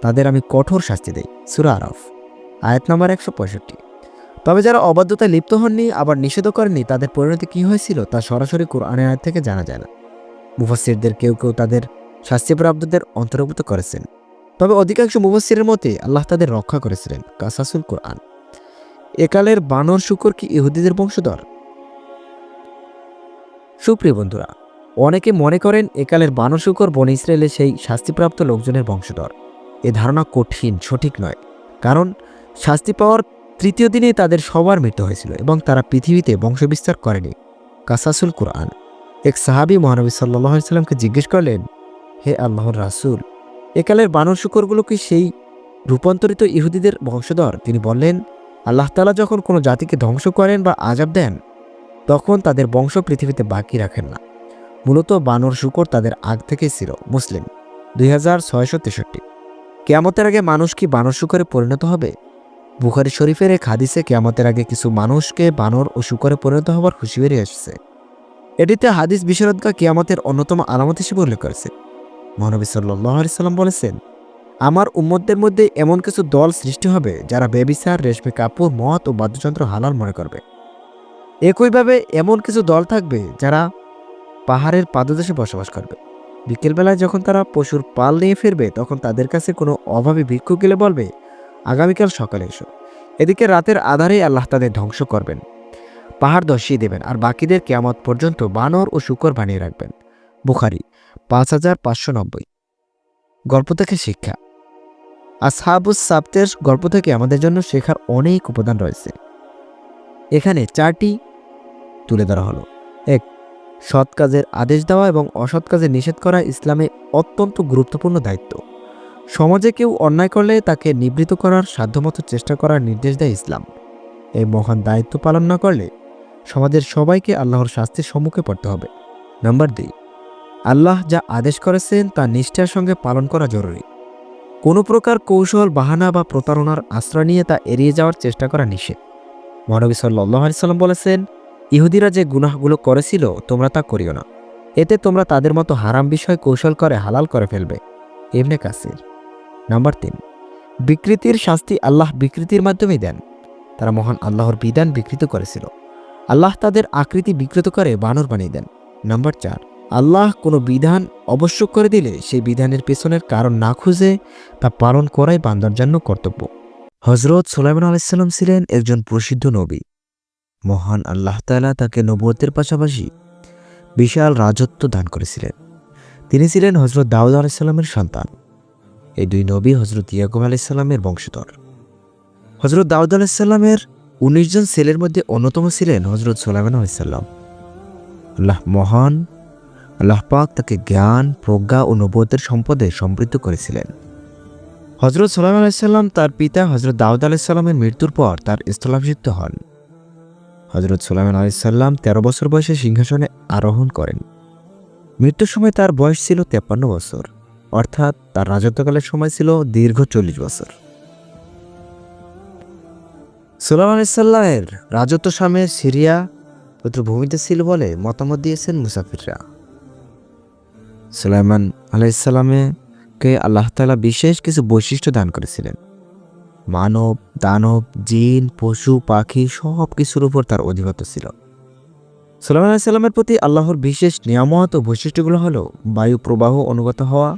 তাদের আমি কঠোর শাস্তি দেই। সূরা আরাফ আয়াত নম্বর 165। তবে যারা অবাধ্যতায় লিপ্ত হননি আবার নিষেধও করেননি তাদের পরিণতি কী হয়েছিল তা সরাসরি কোরআনের আয়াত থেকে জানা যায় না। মুফাসসিরদের কেউ কেউ তাদের শাস্তিপ্রাপ্তদের অন্তর্ভুক্ত করেছেন, তবে অধিকাংশ মুফাসসিরের মতে আল্লাহ তাদের রক্ষা করেছিলেন। কাসাসুল কোরআন। একালের বানর শূকর কি ইহুদিদের বংশধর? সুপ্রিয় বন্ধুরা, অনেকে মনে করেন একালের বানর শূকর বনী ইসরায়েলের সেই শাস্তিপ্রাপ্ত লোকজনের বংশধর। এ ধারণা কঠিন, সঠিক নয়, কারণ শাস্তি পাওয়ার 3য় দিনেই তাদের সবার মৃত্যু হয়েছিল এবং তারা পৃথিবীতে বংশবিস্তার করেনি। কাসাসুল কোরআন। এক সাহাবী মহানবী সাল্লাল্লাহু আলাইহি সাল্লামকে জিজ্ঞেস করলেন, হে আল্লাহর রাসূল, একালের বানর শূকরগুলো কি সেই রূপান্তরিত ইহুদিদের বংশধর? তিনি বললেন, আল্লাহ তাআলা যখন কোনো জাতিকে ধ্বংস করেন বা আযাব দেন তখন তাদের বংশ পৃথিবীতে বাকি রাখেন না। মূলত বানর শূকর তাদের আগ থেকেই ছিল। মুসলিম 2663। কিয়ামতের আগে মানুষ কি বানর শূকরে পরিণত হবে? বুখারী শরীফের এক হাদিসে কিয়ামতের আগে কিছু মানুষকে বানর ও শূকরে পরিণত হবার হুঁশিয়ারি এসেছে। এটিতে হাদিস বিশারদরা কিয়ামতের অন্যতম আলামত হিসেবে উল্লেখ করেছে। মহানবী সাল্লাল্লাহু আলাইহি সাল্লাম বলেছেন, আমার উম্মতদের মধ্যে এমন কিছু দল সৃষ্টি হবে যারা ব্যভিচার, রেশমি কাপড়, মদ ও বাদ্যযন্ত্র হালাল মনে করবে। একইভাবে এমন কিছু দল থাকবে যারা পাহাড়ের পাদদেশে বসবাস করবে। বিকেলবেলায় যখন তারা পশুর পাল নিয়ে ফিরবে, তখন তাদের কাছে কোনো অভাবী ভিক্ষুক গেলে বলবে, আগামীকাল সকালে এসো। এদিকে রাতের আধারেই আল্লাহ তাদের ধ্বংস করবেন, পাহাড় ধসিয়ে দেবেন, আর বাকিদের কিয়ামত পর্যন্ত বানর ও শূকর বানিয়ে রাখবেন। বুখারী 5590। গল্প থেকে শিক্ষা। আসহাবুস সাবতের গল্প থেকে আমাদের জন্য শেখার অনেক উপাদান রয়েছে। এখানে 4টি তুলে ধরা হলো। 1. সৎ কাজের আদেশ দেওয়া এবং অসৎ কাজে নিষেধ করা ইসলামে অত্যন্ত গুরুত্বপূর্ণ দায়িত্ব। সমাজে কেউ অন্যায় করলে তাকে নিবৃত্ত করার সাধ্যমতো চেষ্টা করার নির্দেশ দেয় ইসলাম। এই মহান দায়িত্ব পালন না করলে সমাজের সবাইকে আল্লাহর শাস্তির সম্মুখে পড়তে হবে। নাম্বার 2. আল্লাহ যা আদেশ করেছেন তা নিষ্ঠার সঙ্গে পালন করা জরুরি। কোনো প্রকার কৌশল, বাহানা বা প্রতারণার আশ্রয় নিয়ে তা এড়িয়ে যাওয়ার চেষ্টা করা নিষেধ। মহানবী সাল্লাল্লাহু আলাইহি সাল্লাম বলেছেন, ইহুদিরা যে গুনাহগুলো করেছিল তোমরা তা করিও না, এতে তোমরা তাদের মতো হারাম বিষয় কৌশল করে হালাল করে ফেলবে। ইবনে কাসির। নাম্বার 3. বিকৃতির শাস্তি আল্লাহ বিকৃতির মাধ্যমেই দেন। তারা মহান আল্লাহর বিধান বিকৃত করেছিল, আল্লাহ তাদের আকৃতি বিকৃত করে বানর বানিয়ে দেন। নাম্বার 4. আল্লাহ কোনো বিধান আবশ্যক করে দিলে সেই বিধানের পেছনের কারণ না খুঁজে তা পালন করাই বান্দার জন্য কর্তব্য। হযরত সুলাইমান আলাইহিস সালাম ছিলেন একজন প্রসিদ্ধ নবী। মহান আল্লাহ তাআলা তাকে নবুয়তের পাশাপাশি বিশাল রাজত্ব দান করেছিলেন। তিনি ছিলেন হযরত দাউদ আলাইহিস সালামের সন্তান। এই দুই নবী হযরত ইয়াকুব আলাইহিস সালামের বংশধর। হযরত দাউদ আলাইহিস সালামের 19 জন ছেলের মধ্যে অন্যতম ছিলেন হযরত সুলাইমান আলাইহিস সালাম। আল্লাহ মহান, আল্লাহ পাক তাকে জ্ঞান, প্রজ্ঞা ও নবুয়তের সম্পদে সমৃদ্ধ করেছিলেন। হযরত সুলাইমান আলাইহিস সালাম তার পিতা হযরত দাউদ আলাইহিস সালামের মৃত্যুর পর তার স্থলাভিষিক্ত হন। হযরত সুলাইমান আলাইহিস সালাম 13 বছর বয়সে সিংহাসনে আরোহণ করেন। মৃত্যুর সময় তার বয়স ছিল 53 বছর, অর্থাৎ তার রাজত্বকালের সময় ছিল দীর্ঘ 40 বছর। সুলাইমান আলাইহিস সালামের রাজত্ব সময়ে সিরিয়া ভূমিতে ছিল বলে মতামত দিয়েছেন মুসাফিররা। সুলাইমান আলাইহিস সালামকে আল্লাহ তাআলা বিশেষ কিছু বৈশিষ্ট্য দান করেছিলেন। মানব, দানব, জিন, পশু, পাখি সব কিছুর উপর তার অধিপত্য ছিল। সুলাইমান আলাইহিস সালামের প্রতি আল্লাহর বিশেষ নিয়ামত ও বৈশিষ্ট্যগুলো হলো বায়ু প্রবাহ অনুগত হওয়া।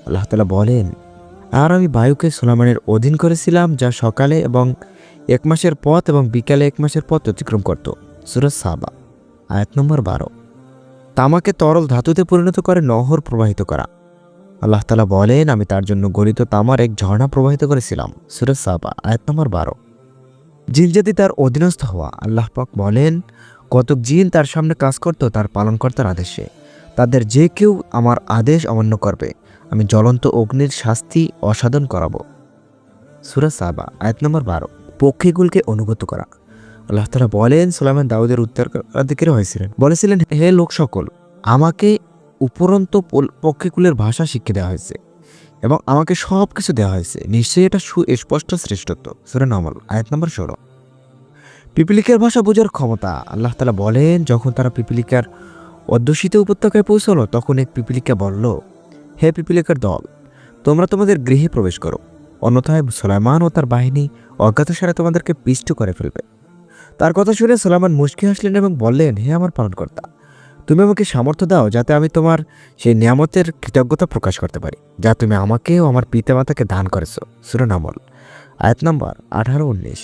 আল্লাহ তাআলা বলেন, আর আমি বায়ুকে সুলাইমানের অধীন করেছিলাম, যা সকালে এবং 1 মাসের পথ এবং বিকালে 1 মাসের পথ অতিক্রম করত। সূরা সাবা, আয়াত নম্বর 12। তামাকে তরল ধাতুতে পরিণত করে নহর প্রবাহিত করা। আল্লাহ তাআলা বলেন, আমি তার জন্য গলিত তামার এক ঝর্ণা প্রবাহিত করেছিলাম। সূরা সাবা, আয়াত নম্বর 12। জিন জাতি তার অধীনস্থ হওয়া। আল্লাহ পাক বলেন, কতক জিন তার সামনে কাজ করত তার পালনকর্তার আদেশে। তাদের যে কেউ আমার আদেশ অমান্য করবে, আমি জ্বলন্ত অগ্নির শাস্তি অসাধন করাবো। সূরা সাবা, আয়াত নম্বর 12। পক্ষীগুলোকে অনুগত করা। আল্লাহ তাআলা বলেন, সুলাইমান দাউদের উত্তরাধিকারী হয়েছিলেন, বলেছিলেন, হে লোক সকল, আমাকে উপরন্ত পক্ষীকুলের ভাষা শিক্ষা দেওয়া হয়েছে এবং আমাকে সব কিছু দেওয়া হয়েছে, নিশ্চয়ই এটা সুস্পষ্ট শ্রেষ্ঠত্ব। সূরা নামল, আয়াত নম্বর 16। পিপিলিকার ভাষা বোঝার ক্ষমতা। আল্লাহ তাআলা বলেন, যখন তারা পিপিলিকার অধ্যুষিত উপত্যকায় পৌঁছলো, তখন এক পিপিলিকা বলল, হে পিপিলিকার দল, তোমরা তোমাদের গৃহে প্রবেশ করো, অন্যথায় সুলাইমান ও তার বাহিনী অজ্ঞাতসারে তোমাদেরকে পিষ্ট করে ফেলবে। তার কথা শুনে সুলাইমান মুচকি হাসলেন এবং বললেন, হে আমার পালনকর্তা, তুমি আমাকে সামর্থ্য দাও যাতে আমি তোমার সেই নিয়ামতের কৃতজ্ঞতা প্রকাশ করতে পারি, যা তুমি আমাকে ও আমার পিতামাতাকে দান করেছো। সূরা নামল, আয়াত নম্বর 18-19।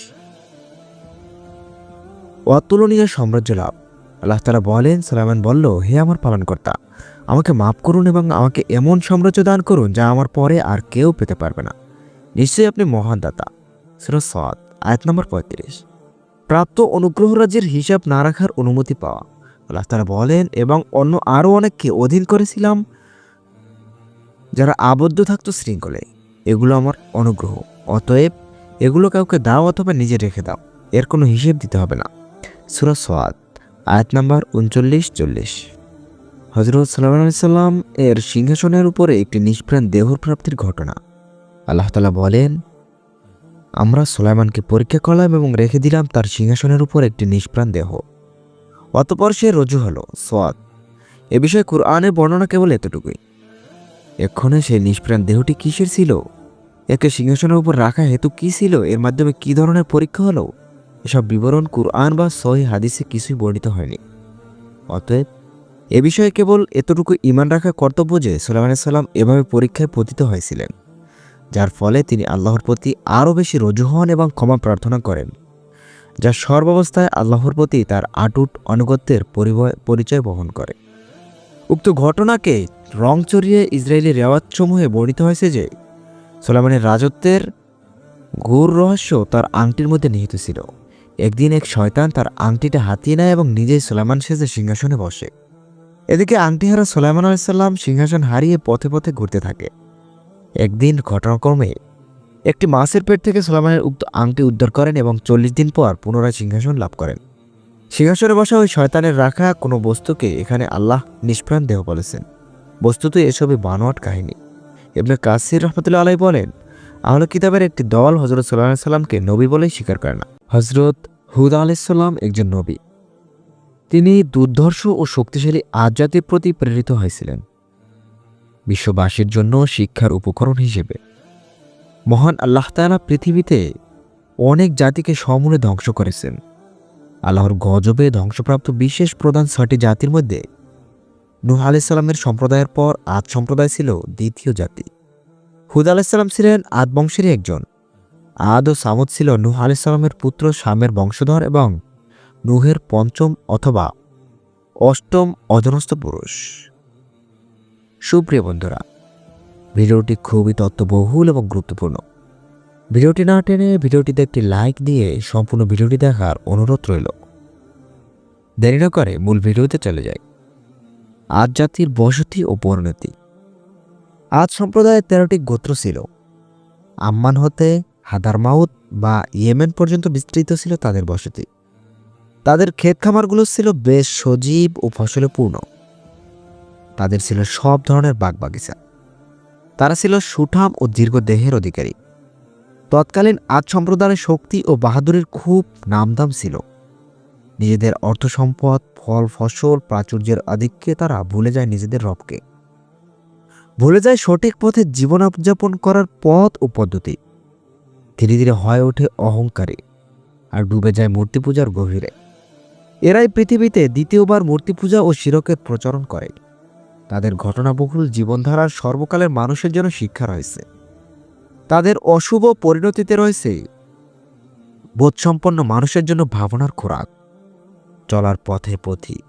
অতুলনীয় সাম্রাজ্য লাভ। আল্লাহ তাআলা বলেন, সুলাইমান বলল, হে আমার পালনকর্তা, আমাকে মাফ করুন এবং আমাকে এমন সাম্রাজ্য দান করুন যা আমার পরে আর কেউ পেতে পারবে না। নিশ্চয়ই আপনি মহান দাতা। সূরা সাদ, আয়াত নম্বর 35। প্রাপ্ত অনুগ্রহ রাজ্যের হিসাব না রাখার অনুমতি পাওয়া। আল্লাহ তাআলা বলেন, এবং অন্য আরও অনেককে অধীন করেছিলাম যারা আবদ্ধ থাকতো শৃঙ্খলে। এগুলো আমার অনুগ্রহ, অতএব এগুলো কাউকে দাও অথবা নিজে রেখে দাও, এর কোনো হিসেব দিতে হবে না। সূরা সাদ, আয়াত নম্বর 39-40। হযরত সুলাইমান আলাইহিস সালাম এর সিংহাসনের উপরে একটি নিষ্প্রাণ দেহর প্রাপ্তির ঘটনা। আল্লাহ তাআলা বলেন, আমরা সুলাইমানকে পরীক্ষা করলাম এবং রেখে দিলাম তার সিংহাসনের উপর একটি নিষ্প্রাণ দেহ। অতঃপর সে রজু হলো। সাদ। এ বিষয়ে কুরআনের বর্ণনা কেবল এতটুকুই। এক্ষণে সেই নিষ্প্রাণ দেহটি কিসের ছিল, একে সিংহাসনের উপর রাখা হেতু কি ছিল, এর মাধ্যমে কি ধরনের পরীক্ষা হলো, এসব বিবরণ কুরআন বা সহিহ হাদিসে কিছুই বর্ণিত হয়নি। অতএব এ বিষয়ে কেবল এতটুকু ঈমান রাখা কর্তব্য যে সুলাইমান আলাইহিস সালাম এভাবে পরীক্ষায় পতিত হয়েছিলেন, যার ফলে তিনি আল্লাহর প্রতি আরও বেশি রজু হন এবং ক্ষমা প্রার্থনা করেন, যা সর্বাবস্থায় আল্লাহর প্রতি তার আটুট আনুগত্যের পরিচয় বহন করে। উক্ত ঘটনাকে রং চড়িয়ে ইসরায়েলি রেওয়াজসমূহে বর্ণিত হয়েছে যে সুলাইমানের রাজত্বের গূঢ় রহস্য তার আংটির মধ্যে নিহিত ছিল। একদিন এক শয়তান তার আংটিটা হাতিয়ে নেয় এবং নিজেই সুলাইমান সেজে সিংহাসনে বসে। এদিকে আংটিহারা সুলাইমান আলাইহিস সালাম সিংহাসন হারিয়ে পথে পথে ঘুরতে থাকে। একদিন ঘটনাক্রমে একটি মাছের পেট থেকে সুলাইমানের উক্ত আংটি উদ্ধার করেন এবং 40 দিন পর পুনরায় সিংহাসন লাভ করেন। সিংহাসনে বসা ওই শয়তানের রাখা কোনো বস্তুকে এখানে আল্লাহ নিষ্প্রাণ দেহ বলেছেন। বস্তুত এসবই বানোয়াট কাহিনী। ইবনে কাসির রহমতুল্লাহ আলাইহি বলেন, আহলে কিতাবের একটি দল হযরত সাল্লাল্লাহু আলাইহি সাল্লামকে নবী বলেই স্বীকার করে না। হযরত হুদ আলাইহিস সালাম একজন নবী। তিনি দুর্ধর্ষ ও শক্তিশালী আদ জাতির প্রতি প্রেরিত হয়েছিলেন বিশ্ববাসীর জন্য শিক্ষার উপকরণ হিসেবে। মহান আল্লাহ তাআলা পৃথিবীতে অনেক জাতিকে সমূলে ধ্বংস করেছেন। আল্লাহর গজবে ধ্বংসপ্রাপ্ত বিশেষ প্রধান 6টি জাতির মধ্যে নূহ আলাইহিস সালামের সম্প্রদায়ের পর আদ সম্প্রদায় ছিল দ্বিতীয় জাতি। হুদ আলাইহিস সালাম ছিলেন আদ বংশেরই একজন। আদ ও সামুদ ছিল নূহ আলাইহিস সালামের পুত্র শামের বংশধর এবং নূহের 5ম অথবা 8ম অধস্তন পুরুষ। সুপ্রিয় বন্ধুরা, ভিডিওটি খুবই তথ্যবহুল এবং গুরুত্বপূর্ণ। ভিডিওটি না টেনে ভিডিওটিতে একটি লাইক দিয়ে সম্পূর্ণ ভিডিওটি দেখার অনুরোধ রইল। দেরি না করে মূল ভিডিওতে চলে যাই। আদ জাতির বসতি ও পরিণতি। আদ সম্প্রদায়ের 13টি গোত্র ছিল। আম্মান হতে হাদারমাউত বা ইয়েমেন পর্যন্ত বিস্তৃত ছিল তাদের বসতি। তাদের ক্ষেত খামারগুলো ছিল বেশ সজীব ও ফসলে পূর্ণ। তাদের ছিল সব ধরনের বাগবাগিচা। তারা ছিল সুঠাম ও দীর্ঘ দেহের অধিকারী। তৎকালীন আদ সম্প্রদায়ের শক্তি ও বাহাদুরির খুব নামদাম ছিল। নিজেদের অর্থ সম্পদ, ফল ফসল, প্রাচুর্যের আধিক্যে তারা ভুলে যায় নিজেদের রবকে, ভুলে যায় সঠিক পথে জীবনযাপন করার পথ ও পদ্ধতি। ধীরে ধীরে হয়ে ওঠে অহংকারী আর ডুবে যায় মূর্তি পূজার গভীরে। এরাই পৃথিবীতে দ্বিতীয়বার মূর্তি পূজা ও শিরকের প্রচলন করে। তাদের ঘটনাবহুল জীবনধারার সর্বকালের মানুষের জন্য শিক্ষা রয়েছে। তাদের অশুভ পরিণতিতে রয়েছে বোধসম্পন্ন মানুষের জন্য ভাবনার খোরাক, চলার পথে পথিক,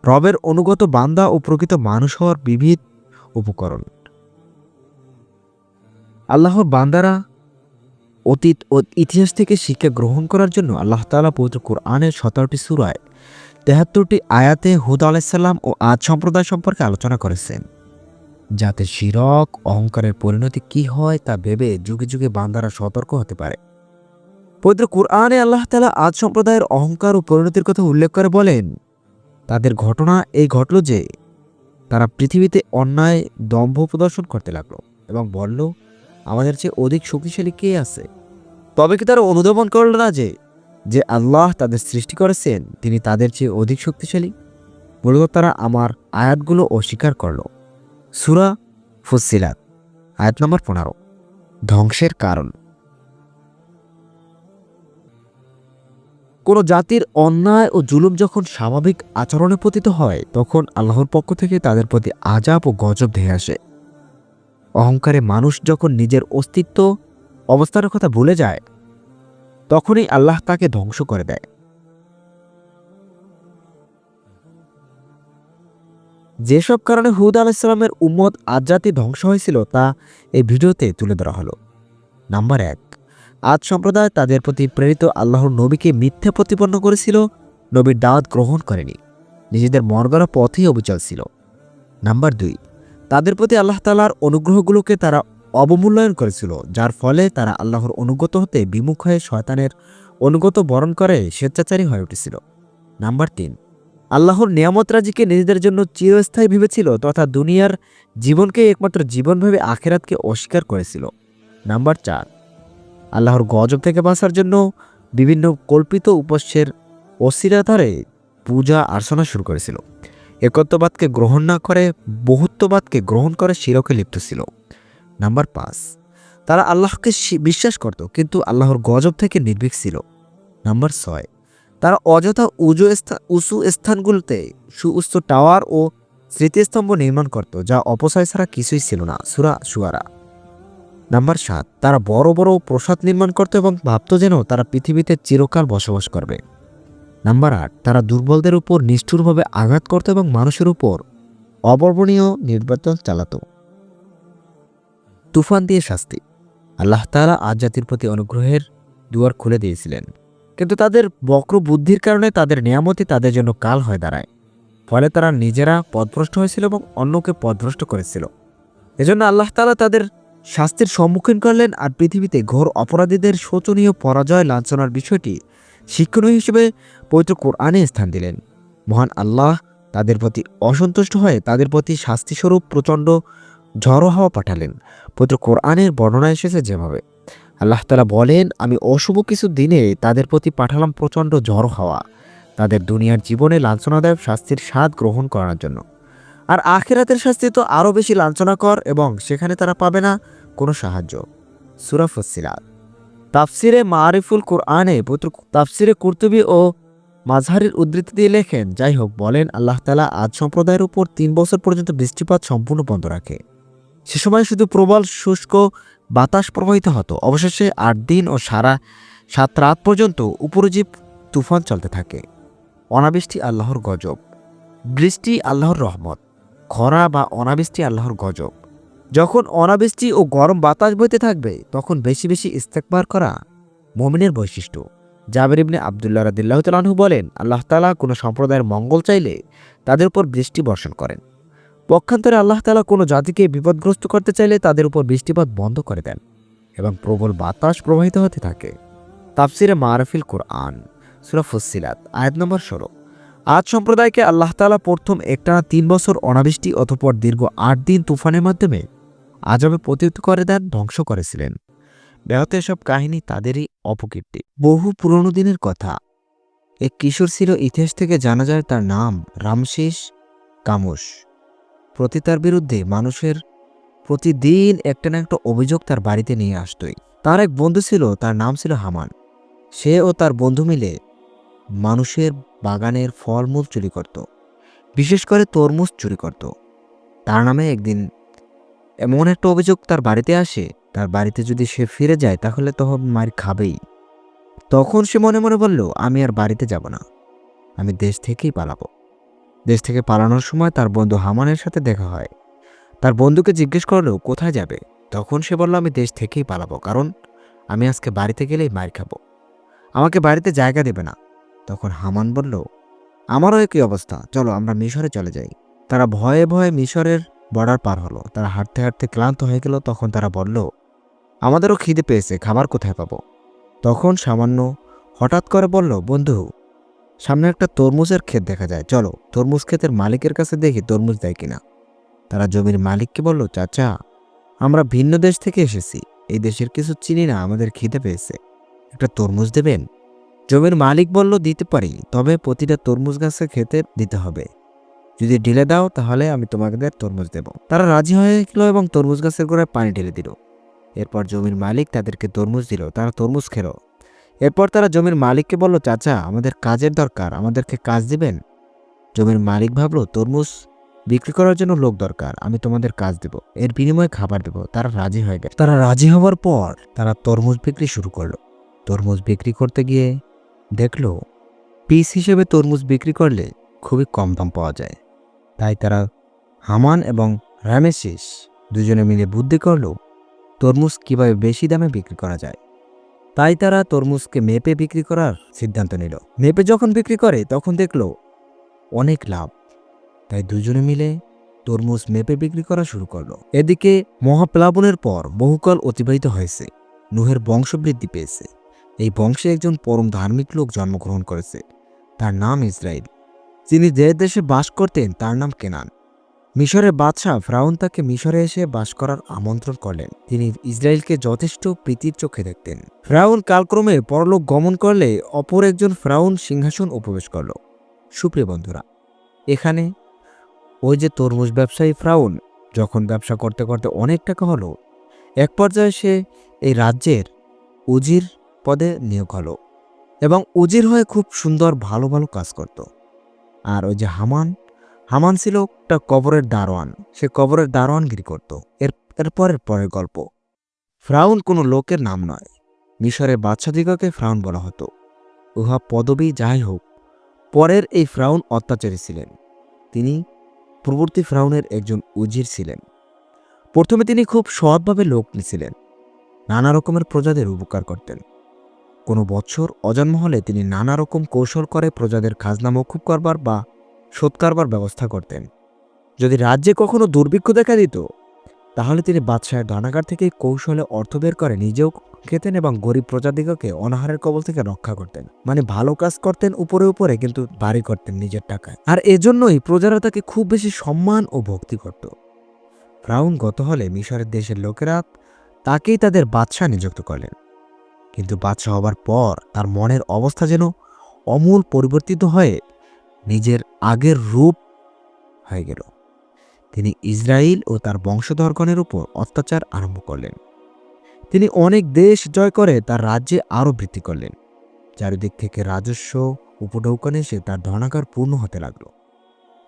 রবের অনুগত বান্দা ও প্রকৃত মানুষ হওয়ার বিবিধ উপকরণ। আল্লাহর বান্দারা অতীত ও ইতিহাস থেকে শিক্ষা গ্রহণ করার জন্য আল্লাহ তাআলা পবিত্র কোরআনের 17টি সূরায় 73টি আয়াতে হুদ আলাইহিস সালাম ও আদ সম্প্রদায় সম্পর্কে আলোচনা করেছেন, যাতে শিরক অহংকারের পরিণতি কি হয় তা ভেবে যুগে যুগে বান্দারা সতর্ক হতে পারে। পবিত্র কোরআনে আল্লাহ তাআলা আদ সম্প্রদায়ের অহংকার ও পরিণতির কথা উল্লেখ করে বলেন, তাদের ঘটনা এই ঘটল যে তারা পৃথিবীতে অন্যায় দম্ভ প্রদর্শন করতে লাগলো এবং বলল, আমাদের চেয়ে অধিক শক্তিশালী কে আছে? তবে কি তারা অনুধাবন করল না যে আল্লাহ তাদের সৃষ্টি করেছেন তিনি তাদের চেয়ে অধিক শক্তিশালী? মূলত তারা আমার আয়াতগুলো অস্বীকার করল। সূরা ফুসসিলাত আয়াত নম্বর 15। ধ্বংসের কারণ। কোনো জাতির অন্যায় ও জুলুম যখন স্বাভাবিক আচরণে পতিত হয়, তখন আল্লাহর পক্ষ থেকে তাদের প্রতি আযাব ও গজব ধেয়ে আসে। অহংকারে মানুষ যখন নিজের অস্তিত্ব অবস্থানের কথা ভুলে যায়, তখনই আল্লাহ তাকে ধ্বংস করে দেয়। যেসব কারণে হুদ আলাইহিস সালামের উম্মত আদ জাতি ধ্বংস হয়েছিল তা এই ভিডিওতে তুলে ধরা হলো। নাম্বার 1, আদ সম্প্রদায় তাদের প্রতি প্রেরিত আল্লাহর নবীকে মিথ্যা প্রতিপন্ন করেছিল, নবীর দাওয়াত গ্রহণ করেনি, নিজেদের মনগড়া পথেই অবিচল ছিল। নাম্বার 2, তাদের প্রতি আল্লাহ তাআলার অনুগ্রহগুলোকে তারা অবমূল্যায়ন করেছিল, যার ফলে তারা আল্লাহর অনুগত হতে বিমুখ হয়ে শয়তানের অনুগত বরণ করে স্বেচ্ছাচারী হয়ে উঠেছিল। নাম্বার 3, আল্লাহর নিয়ামত রাজিকে নিজেদের জন্য চিরস্থায়ী ভেবেছিল তথা দুনিয়ার জীবনকে একমাত্র জীবন ভেবে আখিরাতকে অস্বীকার করেছিল। নাম্বার 4, আল্লাহর গজব থেকে বাঁচার জন্য বিভিন্ন কল্পিত উপাস্যের অসিলাধারে পূজা আর্চনা শুরু করেছিল। একত্ববাদকে গ্রহণ না করে বহুত্ববাদকে গ্রহণ করে শিরকে লিপ্ত ছিল। নাম্বার 5, তারা আল্লাহকে বিশ্বাস করত কিন্তু আল্লাহর গজব থেকে নির্ভীক ছিল। নাম্বার 6, তারা অযথা উঁচু স্থানগুলোতে সুউচ্চ টাওয়ার ও স্মৃতিস্তম্ভ নির্মাণ করত, যা অপচয় ছাড়া কিছুই ছিল না। সূরা শুআরা। নাম্বার ৭, তারা বড় বড় প্রাসাদ নির্মাণ করত এবং ভাবত যেন তারা পৃথিবীতে চিরকাল বসবাস করবে। নাম্বার ৮, তারা দুর্বলদের উপর নিষ্ঠুরভাবে আঘাত করত এবং মানুষের উপর অবর্বনীয় নির্যাতন চালাত। তুফান দিয়ে শাস্তি। আল্লাহ তাআলা আদ জাতির প্রতি অনুগ্রহের দুয়ার খুলে দিয়েছিলেন, কিন্তু তাদের বক্র বুদ্ধির কারণে তাদের নিয়ামতই তাদের জন্য কাল হয়ে দাঁড়ায়। ফলে তারা নিজেরা পথভ্রষ্ট হয়েছিল এবং অন্যকে পথভ্রষ্ট করেছিল। এজন্য আল্লাহ তাআলা তাদের শাস্তির সম্মুখীন করলেন। আর পৃথিবীতে ঘোর অপরাধীদের শোচনীয় পরাজয় লাঞ্ছনার বিষয়টি শিক্ষণীয় হিসেবে পবিত্র কোরআনে স্থান দিলেন। মহান আল্লাহ তাদের প্রতি অসন্তুষ্ট হয়ে তাদের প্রতি শাস্তিস্বরূপ প্রচণ্ড ঝড়ো হাওয়া পাঠালেন। পবিত্র কোরআনের বর্ণনা এসেছে যেভাবে, আল্লাহ তাআলা বলেন, আমি অশুভ কিছু দিনে তাদের প্রতি পাঠালাম প্রচণ্ড ঝড়ো হাওয়া, তাদের দুনিয়ার জীবনে লাঞ্ছনাদায়ক শাস্তির স্বাদ গ্রহণ করার জন্য। আর আখিরাতের শাস্তি তো আরও বেশি লাঞ্ছনাকর এবং সেখানে তারা পাবে না কোনো সাহায্য। সূরা ফুসসিলাত। তাফসিরে মারিফুল কোরআনে তাফসিরে কুরতুবী ও মাযহারির উদ্ধৃতি দিয়ে লেখেন, যাই হোক, বলেন আল্লাহ তাআলা আদ সম্প্রদায়ের উপর ৩ বছর পর্যন্ত বৃষ্টিপাত সম্পূর্ণ বন্ধ রাখে। সে সময় শুধু প্রবল শুষ্ক বাতাস প্রবাহিত হতো। অবশেষে ৮ দিন ও সারা ৭ রাত পর্যন্ত উপরজীব তুফান চলতে থাকে। অনাবৃষ্টি আল্লাহর গজব। বৃষ্টি আল্লাহর রহমত, খরা বা অনাবৃষ্টি আল্লাহর গজব। যখন অনাবৃষ্টি ও গরম বাতাস বইতে থাকবে তখন বেশি বেশি ইস্তেগফার করা মুমিনের বৈশিষ্ট্য। জাবের ইবনে আব্দুল্লাহ রাদিয়াল্লাহু তাআলা আনহু বলেন, আল্লাহ তাআলা কোনো সম্প্রদায়ের মঙ্গল চাইলে তাদের উপর বৃষ্টি বর্ষণ করেন। পক্ষান্তরে আল্লাহ তাআলা কোনো জাতিকে বিপদগ্রস্ত করতে চাইলে তাদের উপর বৃষ্টিপাত বন্ধ করে দেন এবং প্রবল বাতাস প্রবাহিত হতে থাকে। তাফসিরে মারিফুল কোরআন, সূরা ফুসসিলাত, আয়াত নম্বর ১৬। আদ সম্প্রদায়কে আল্লাহ তাআলা প্রথম একটানা ৩ বছর অনাবৃষ্টি অতঃপর দীর্ঘ ৮ দিন তুফানের মাধ্যমে আযাবে পতিত করে দেন, ধ্বংস করেছিলেন। ব্যাহত এসব কাহিনী তাদেরই অপকীর্তি। বহু পুরনো দিনের কথা। এক কিশোর ছিল, ইতিহাস থেকে জানা যায় তার নাম রামসেস কামুস। তার বিরুদ্ধে মানুষের প্রতিদিন একটা না একটা অভিযোগ তার বাড়িতে নিয়ে আসতই। তার এক বন্ধু ছিল, তার নাম ছিল হামান। সে ও তার বন্ধু মিলে মানুষের বাগানের ফলমূল চুরি করত, বিশেষ করে তরমুজ চুরি করত। তার নামে একদিন এমন একটা অভিযোগ তার বাড়িতে আসে, তার বাড়িতে যদি সে ফিরে যায় তাহলে তখন মার খাবেই। তখন সে মনে মনে বলল, আমি আর বাড়িতে যাব না, আমি দেশ থেকেই পালাবো। দেশ থেকে পালানোর সময় তার বন্ধু হামানের সাথে দেখা হয়। তার বন্ধুকে জিজ্ঞেস করলো কোথায় যাবে। তখন সে বলল, আমি দেশ থেকেই পালাবো, কারণ আমি আজকে বাড়িতে গেলেই মার খাবো, আমাকে বাড়িতে জায়গা দেবে না। তখন হামান বলল, আমারও একই অবস্থা, চলো আমরা মিশরে চলে যাই। তারা ভয়ে ভয়ে মিশরের বর্ডার পার হলো। তারা হাঁটতে হাঁটতে ক্লান্ত হয়ে গেল। তখন তারা বলল, আমাদেরও খিদে পেয়েছে, খাবার কোথায় পাবো? তখন সামান্য হঠাৎ করে বলল, বন্ধু, সামনে একটা তরমুজের ক্ষেত দেখা যায়, চলো তরমুজ ক্ষেতের মালিকের কাছে দেখি তরমুজ দেয় কিনা। তারা জমির মালিককে বলল, চাচা, আমরা ভিন্ন দেশ থেকে এসেছি, এই দেশের কিছু চিনি না, আমাদের খিদে পেয়েছে, একটা তরমুজ দেবেন? জমির মালিক বলল, দিতে পারি, তবে প্রতিটা তরমুজ গাছে খেতে দিতে হবে। যদি ঢেলে দাও তাহলে আমি তোমাদের তরমুজ দেব। তারা রাজি হয়ে গেল এবং তরমুজ গাছের গোড়ায় পানি ঢেলে দিল। এরপর জমির মালিক তাদেরকে তরমুজ দিল, তারা তরমুজ খেলো। এরপর তারা জমির মালিককে বলল, চাচা, আমাদের কাজের দরকার, আমাদেরকে কাজ দিবেন? জমির মালিক ভাবলো, তরমুজ বিক্রি করার জন্য লোক দরকার, আমি তোমাদের কাজ দেব, এর বিনিময়ে খাবার দেব। তারা রাজি হয়ে গেল। তারা রাজি হওয়ার পর তারা তরমুজ বিক্রি শুরু করলো। তরমুজ বিক্রি করতে গিয়ে দেখলো, পিস হিসেবে তরমুজ বিক্রি করলে খুবই কম দাম পাওয়া যায়। তাই তারা হামান এবং রামেসিস দুজনে মিলে বুদ্ধি করলো তরমুজ কিভাবে বেশি দামে বিক্রি করা যায়। তাই তারা তরমুজকে মেপে বিক্রি করার সিদ্ধান্ত নিল। মেপে যখন বিক্রি করে তখন দেখলো অনেক লাভ। তাই দুজনে মিলে তরমুজ মেপে বিক্রি করা শুরু করলো। এদিকে মহাপ্লাবনের পর বহুকাল অতিবাহিত হয়েছে, নূহের বংশ বৃদ্ধি পেয়েছে। এই বংশে একজন পরম ধার্মিক লোক জন্মগ্রহণ করেছে, তার নাম ইসরাইল। যিনি যে দেশে বাস করতেন তার নাম কেনান। মিশরের বাদশাহ ফ্রাউন তাকে মিশরে এসে বাস করার আমন্ত্রণ করলেন। তিনি ইসরায়েলকে যথেষ্ট প্রীতির চোখে দেখতেন। ফ্রাউন কালক্রমে পরলোক গমন করলে অপর একজন ফ্রাউন সিংহাসন উপবেশ করল। সুপ্রিয় বন্ধুরা, এখানে ওই যে তরমুজ ব্যবসায়ী ফ্রাউন যখন ব্যবসা করতে করতে অনেক টাকা হলো, এক পর্যায়ে সে এই রাজ্যের উজির পদে নিয়োগ হলো। এবং উজির হয়ে খুব সুন্দর ভালো ভালো কাজ করত। আর ওই যে হামান, হামান ছিল একটা কবরের দারোয়ান, সে কবরের দারোয়ানগিরি করত। এর পরের গল্প। ফ্রাউন কোনো লোকের নাম নয়, মিশরের বাদশাদিগকে ফ্রাউন বলা হতো। উহা পদবী যাই হোক, পরের এই ফ্রাউন অত্যাচারী ছিলেন। তিনি পূর্ববর্তী ফ্রাউনের একজন উজির ছিলেন। প্রথমে তিনি খুব সৎভাবে লোক নিছিলেন, নানা রকমের প্রজাদের উপকার করতেন। কোনো বৎসর অজন্ম হলে তিনি নানা রকম কৌশল করে প্রজাদের খাজনা মকুব করবার বা শোধ করবার ব্যবস্থা করতেন। যদি রাজ্যে কখনো দুর্ভিক্ষ দেখা দিত, তাহলে তিনি বাদশাহের ধনাগার থেকে কৌশলে অর্থ বের করে নিজেও খেতেন এবং গরিব প্রজাদিগকে অনাহারের কবল থেকে রক্ষা করতেন। মানে ভালো কাজ করতেন উপরে উপরে, কিন্তু বাড়ি করতেন নিজের টাকায়। আর এজন্যই প্রজারা তাকে খুব বেশি সম্মান ও ভক্তি করত। ফ্রাউন গত হলে মিশরের দেশের লোকেরা তাকেই তাদের বাদশাহ নিযুক্ত করলেন। কিন্তু বাদশাহ হবার পর তার মনের অবস্থা যেন অমূল পরিবর্তিত হয়ে নিজের আগের রূপ হয়ে গেল। তিনি ইসরায়েল ও তার বংশধরগণের উপর অত্যাচার আরম্ভ করলেন। তিনি অনেক দেশ জয় করে তার রাজ্যে আরও বৃদ্ধি করলেন। চারিদিক থেকে রাজস্ব উপঢৌকনে এসে তার ধনাগার পূর্ণ হতে লাগল।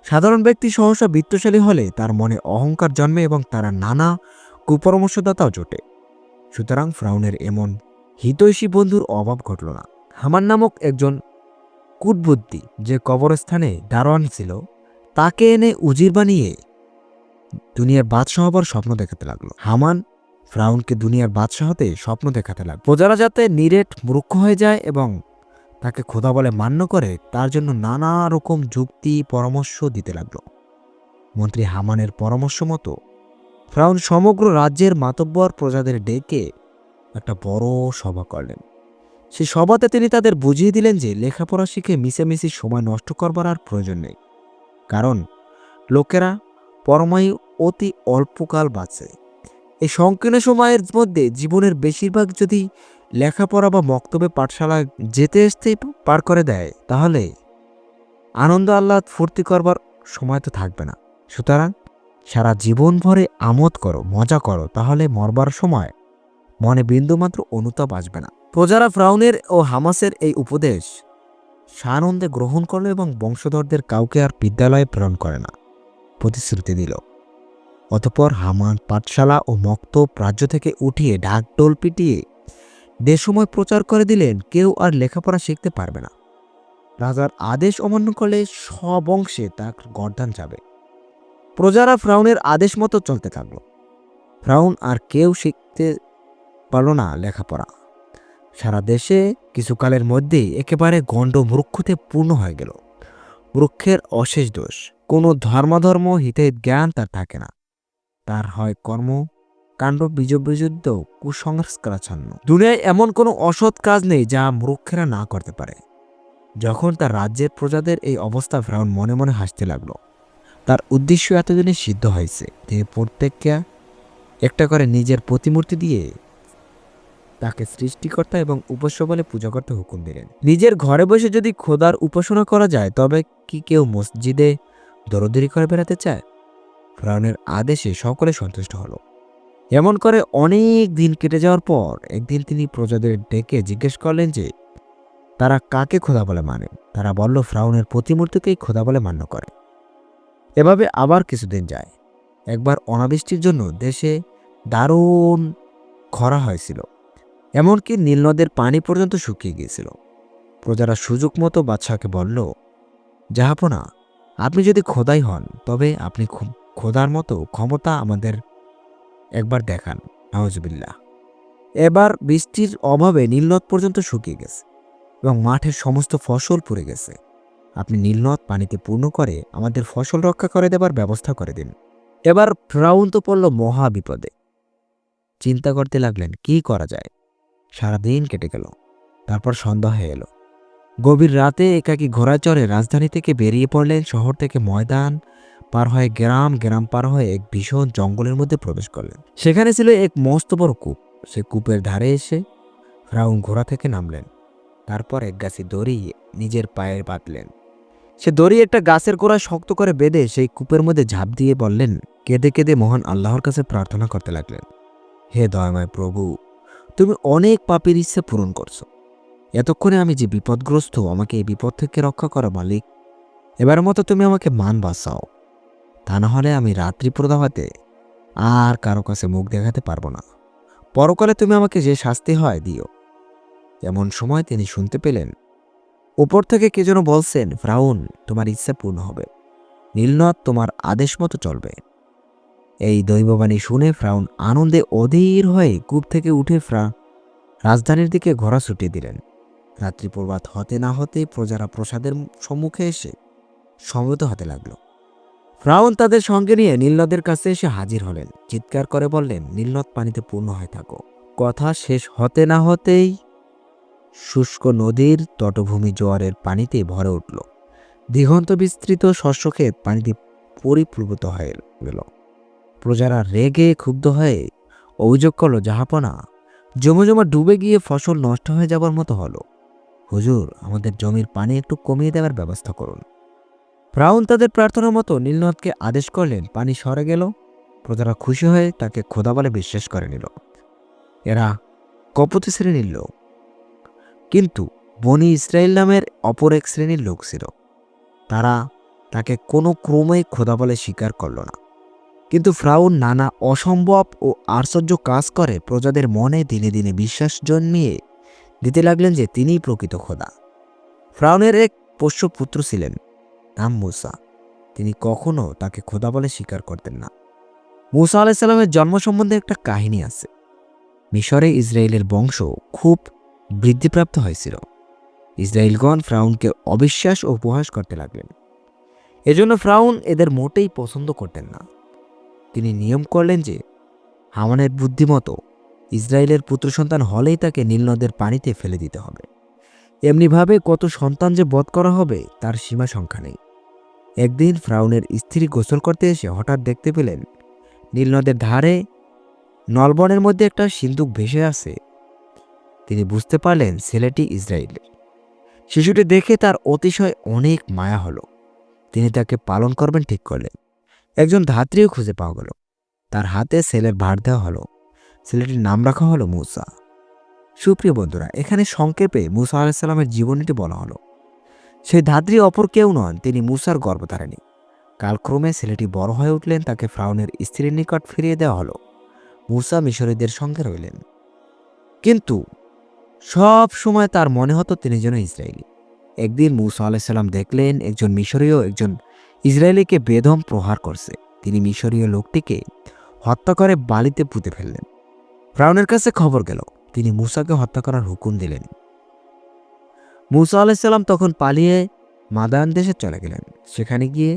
সাধারণ ব্যক্তি সহসা বিত্তশালী হলে তার মনে অহংকার জন্মে এবং তারা নানা কুপরামর্শদাতাও জোটে। সুতরাং ফ্রাউনের এমন হিতৈষী বন্ধুর অভাব ঘটল না। হামান নামক একজন কূটবুদ্ধি, যে কবরস্থানে দারোয়ান ছিল, তাকে এনে উজির বানিয়ে দুনিয়ার বাদশাহ হবার স্বপ্ন দেখাতে লাগলো। হামান ফ্রাউনকে দুনিয়ার বাদশাহ হতে স্বপ্ন দেখাতে লাগলো। প্রজারা যাতে নিরেট মূর্খ হয়ে যায় এবং তাকে খোদা বলে মান্য করে, তার জন্য নানা রকম যুক্তি পরামর্শ দিতে লাগলো। মন্ত্রী হামানের পরামর্শ মতো ফ্রাউন সমগ্র রাজ্যের মাতব্বর প্রজাদের ডেকে একটা বড় সভা করলেন। সেই সভাতে তিনি তাদের বুঝিয়ে দিলেন যে লেখাপড়া শিখে মিশামিশি সময় নষ্ট করবার আর প্রয়োজন নেই, কারণ লোকেরা পরমায়ু অতি অল্পকাল বাঁচে। এই সংকীর্ণ সময়ের মধ্যে জীবনের বেশিরভাগ যদি লেখাপড়া বা মক্তবে পাঠশালায় যেতে আসতেই পার করে দেয়, তাহলে আনন্দ আহ্লাদ ফুর্তি করবার সময় তো থাকবে না। সুতরাং সারা জীবন ভরে আমোদ করো, মজা করো, তাহলে মরবার সময় মনে বিন্দুমাত্র অনুতাপ আসবে না। প্রজারা ফ্রাউনের ও হামাসের এই উপদেশ সানন্দে গ্রহণ করল এবং বংশধরদের কাউকে আর বিদ্যালয়ে প্রেরণ করে না প্রতিশ্রুতি দিল। অতঃপর হামান পাঠশালা ও মক্তব রাজ্য থেকে উঠিয়ে ঢাকঢোল পিটিয়ে দেশময় প্রচার করে দিলেন, কেউ আর লেখাপড়া শিখতে পারবে না। রাজার আদেশ অমান্য করলে স্ববংশে তার গর্দান যাবে। প্রজারা ফ্রাউনের আদেশ মতো চলতে থাকল। ফ্রাউন আর কেউ শিখতে পারল না লেখাপড়া। সারা দেশে কিছুকালের মধ্যেই একেবারে গণ্ড মূর্খতে পূর্ণ হয়ে গেল। মূর্খের অশেষ দোষ, কোনো ধর্মাধর্ম হিতাহিত জ্ঞান তার থাকে না। তার হয় কর্ম কাণ্ড বিজুদ্ধ কুসংস্কারাচ্ছন্ন। দুনিয়ায় এমন কোনো অসৎ কাজ নেই যা মূর্খেরা না করতে পারে। যখন তার রাজ্যের প্রজাদের এই অবস্থা, ফ্রাউন মনে মনে হাসতে লাগলো। তার উদ্দেশ্য এতদিনে সিদ্ধ হয়েছে। তিনি প্রত্যেককে একটা করে নিজের প্রতিমূর্তি দিয়ে তাকে সৃষ্টিকর্তা এবং উপাস্য বলে পূজা করতে হুকুম দিলেন। নিজের ঘরে বসে যদি খোদার উপাসনা করা যায়, তবে কি কেউ মসজিদে দরদরি করে বেড়াতে চায়? ফ্রাউনের আদেশে সকলে সন্তুষ্ট হলো। এমন করে অনেক দিন কেটে যাওয়ার পর একদিন তিনি প্রজাদের ডেকে জিজ্ঞেস করলেন যে তারা কাকে খোদা বলে মানে। তারা বলল ফ্রাউনের প্রতিমূর্তিকেই খোদা বলে মান্য করে। এভাবে আবার কিছুদিন যায়। একবার অনাবৃষ্টির জন্য দেশে দারুণ খরা হয়েছিল, এমনকি নীলনদের পানি পর্যন্ত শুকিয়ে গিয়েছিল। প্রজারা সুযোগ মতো বাদশাহকে বলল, জাহাপনা, আপনি যদি খোদাই হন, তবে আপনি খোদার মতো ক্ষমতা আমাদের একবার দেখান। নাউজুবিল্লাহ। এবার বৃষ্টির অভাবে নীলনদ পর্যন্ত শুকিয়ে গেছে এবং মাঠের সমস্ত ফসল পুড়ে গেছে। আপনি নীলনদ পানিতে পূর্ণ করে আমাদের ফসল রক্ষা করে দেবার ব্যবস্থা করে দিন। এবার ফ্রাউন তো পড়ল মহা বিপদে। চিন্তা করতে লাগলেন কি করা যায়। সারাদিন কেটে গেল। তারপর সন্ধ্যা হয়ে এলো। গভীর রাতে একাকী ঘোড়ায় চড়ে রাজধানী থেকে বেরিয়ে পড়লেন। শহর থেকে ময়দান পার হয়ে গ্রাম, গ্রাম পার হয়ে এক ভীষণ জঙ্গলের মধ্যে প্রবেশ করলেন। সেখানে ছিল এক মস্ত বড় কূপ। সে কূপের ধারে এসে ফ্রাউন ঘোড়া থেকে নামলেন। তারপর এক গাছে দড়ি নিজের পায়ে বাঁধলেন। সে দড়ি একটা গাছের গোড়ায় শক্ত করে বেঁধে সেই কূপের মধ্যে ঝাঁপ দিয়ে বললেন, কেঁদে কেঁদে মহান আল্লাহর কাছে প্রার্থনা করতে লাগলেন, হে দয়াময় প্রভু, তুমি অনেক পাপীর ইচ্ছে পূরণ করছো। এতক্ষণে আমি যে বিপদগ্রস্ত, আমাকে এই বিপদ থেকে রক্ষা করো মালিক। এবারের মতো তুমি আমাকে মান বাঁচাও, তা না হলে আমি রাত্রি প্রদাহাতে আর কারো কাছে মুখ দেখাতে পারবো না। পরকালে তুমি আমাকে যে শাস্তি হয় দিও। এমন সময় তিনি শুনতে পেলেন উপর থেকে কে যেন বলছেন, ফ্রাউন, তোমার ইচ্ছা পূর্ণ হবে, নীলনদ তোমার আদেশ মতো চলবে। এই দৈববাণী শুনে ফ্রাউন আনন্দে অধীর হয়ে কূপ থেকে উঠে রাজধানীর দিকে ঘোড়া ছুটিয়ে দিলেন। রাত্রি প্রভাত হতে না হতেই প্রজারা প্রসাদের সম্মুখে এসে সমবেত হতে লাগলো। ফ্রাউন তাদের সঙ্গে নিয়ে নীলনদের কাছে এসে হাজির হলেন। চিৎকার করে বললেন, নীলনদ পানিতে পূর্ণ হয়ে থাকো। কথা শেষ হতে না হতেই শুষ্ক নদীর তটভূমি জোয়ারের পানিতে ভরে উঠল। দিগন্ত বিস্তৃত শস্যক্ষেত পানিতে পরিপ্লুত হয়ে গেল। প্রজারা রেগে ক্ষুব্ধ হয়ে অভিযোগ করল, জাহাপনা, জমে জমা ডুবে গিয়ে ফসল নষ্ট হয়ে যাবার মতো হলো। হুজুর, আমাদের জমির পানি একটু কমিয়ে দেওয়ার ব্যবস্থা করুন। ফ্রাউন তাদের প্রার্থনার মতো নীলনদকে আদেশ করলেন। পানি সরে গেল। প্রজারা খুশি হয়ে তাকে খোদা বলে বিশ্বাস করে নিল। এরা কপতি শ্রেণীর লোক, কিন্তু বনি ইসরায়েল নামের অপর এক শ্রেণীর লোক ছিল। তারা তাকে কোনো ক্রমেই খোদা বলে স্বীকার করল না। কিন্তু ফ্রাউন নানা অসম্ভব ও আশ্চর্য কাজ করে প্রজাদের মনে দিনে দিনে বিশ্বাস জন্মিয়ে দিতে লাগলেন যে তিনিই প্রকৃত খোদা। ফ্রাউনের এক পোষ্য পুত্র ছিলেন, নাম মূসা। তিনি কখনো তাকে খোদা বলে স্বীকার করতেন না। মূসা আলাইসাল্লামের জন্ম সম্বন্ধে একটা কাহিনী আছে। মিশরে ইসরায়েলের বংশ খুব বৃদ্ধিপ্রাপ্ত হয়েছিল। ইসরায়েলগণ ফ্রাউনকে অবিশ্বাস ও উপহাস করতে লাগলেন। এজন্য ফ্রাউন এদের মোটেই পছন্দ করতেন না। তিনি নিয়ম করলেন যে হামানের বুদ্ধিমতো ইসরায়েলের পুত্র সন্তান হলেই তাকে নীলনদের পানিতে ফেলে দিতে হবে। এমনিভাবে কত সন্তান যে বধ করা হবে তার সীমা সংখ্যা নেই। একদিন ফ্রাউনের স্ত্রী গোসল করতে এসে হঠাৎ দেখতে পেলেন নীলনদের ধারে নলবনের মধ্যে একটা সিন্দুক ভেসে আছে। তিনি বুঝতে পারলেন ছেলেটি ইসরায়েলের। শিশুটি দেখে তার অতিশয় অনেক মায়া হলো। তিনি তাকে পালন করবেন ঠিক করলেন। একজন ধাত্রীও খুঁজে পাওয়া গেল। তার হাতে ছেলের ভার দেওয়া হলো। ছেলেটির নাম রাখা হলো মূসা। সুপ্রিয় বন্ধুরা, এখানে সংক্ষেপে মূসা আলাইসাল্লামের জীবনীটি বলা হলো। সেই ধাত্রী অপর কেউ নন, তিনি মূসার গর্ভধারিণী। কালক্রমে ছেলেটি বড় হয়ে উঠলেন। তাকে ফ্রাউনের স্ত্রীর নিকট ফিরিয়ে দেওয়া হলো। মূসা মিশরীয়দের সঙ্গে রইলেন, কিন্তু সব সময় তার মনে হতো তিনি যেন ইসরায়েলি। একদিন মূসা আলাইসাল্লাম দেখলেন একজন মিশরীয় একজন ইসরায়েলিকে বেদম প্রহার করছে। তিনি মিশরীয় লোকটিকে হত্যা করে বালিতে পুঁতে ফেললেন। ফ্রাউনের কাছে খবর গেল। তিনি মূসাকে হত্যা করার হুকুম দিলেন। মূসা আলাইসাল্লাম তখন পালিয়ে মাদায়ান দেশে চলে গেলেন। সেখানে গিয়ে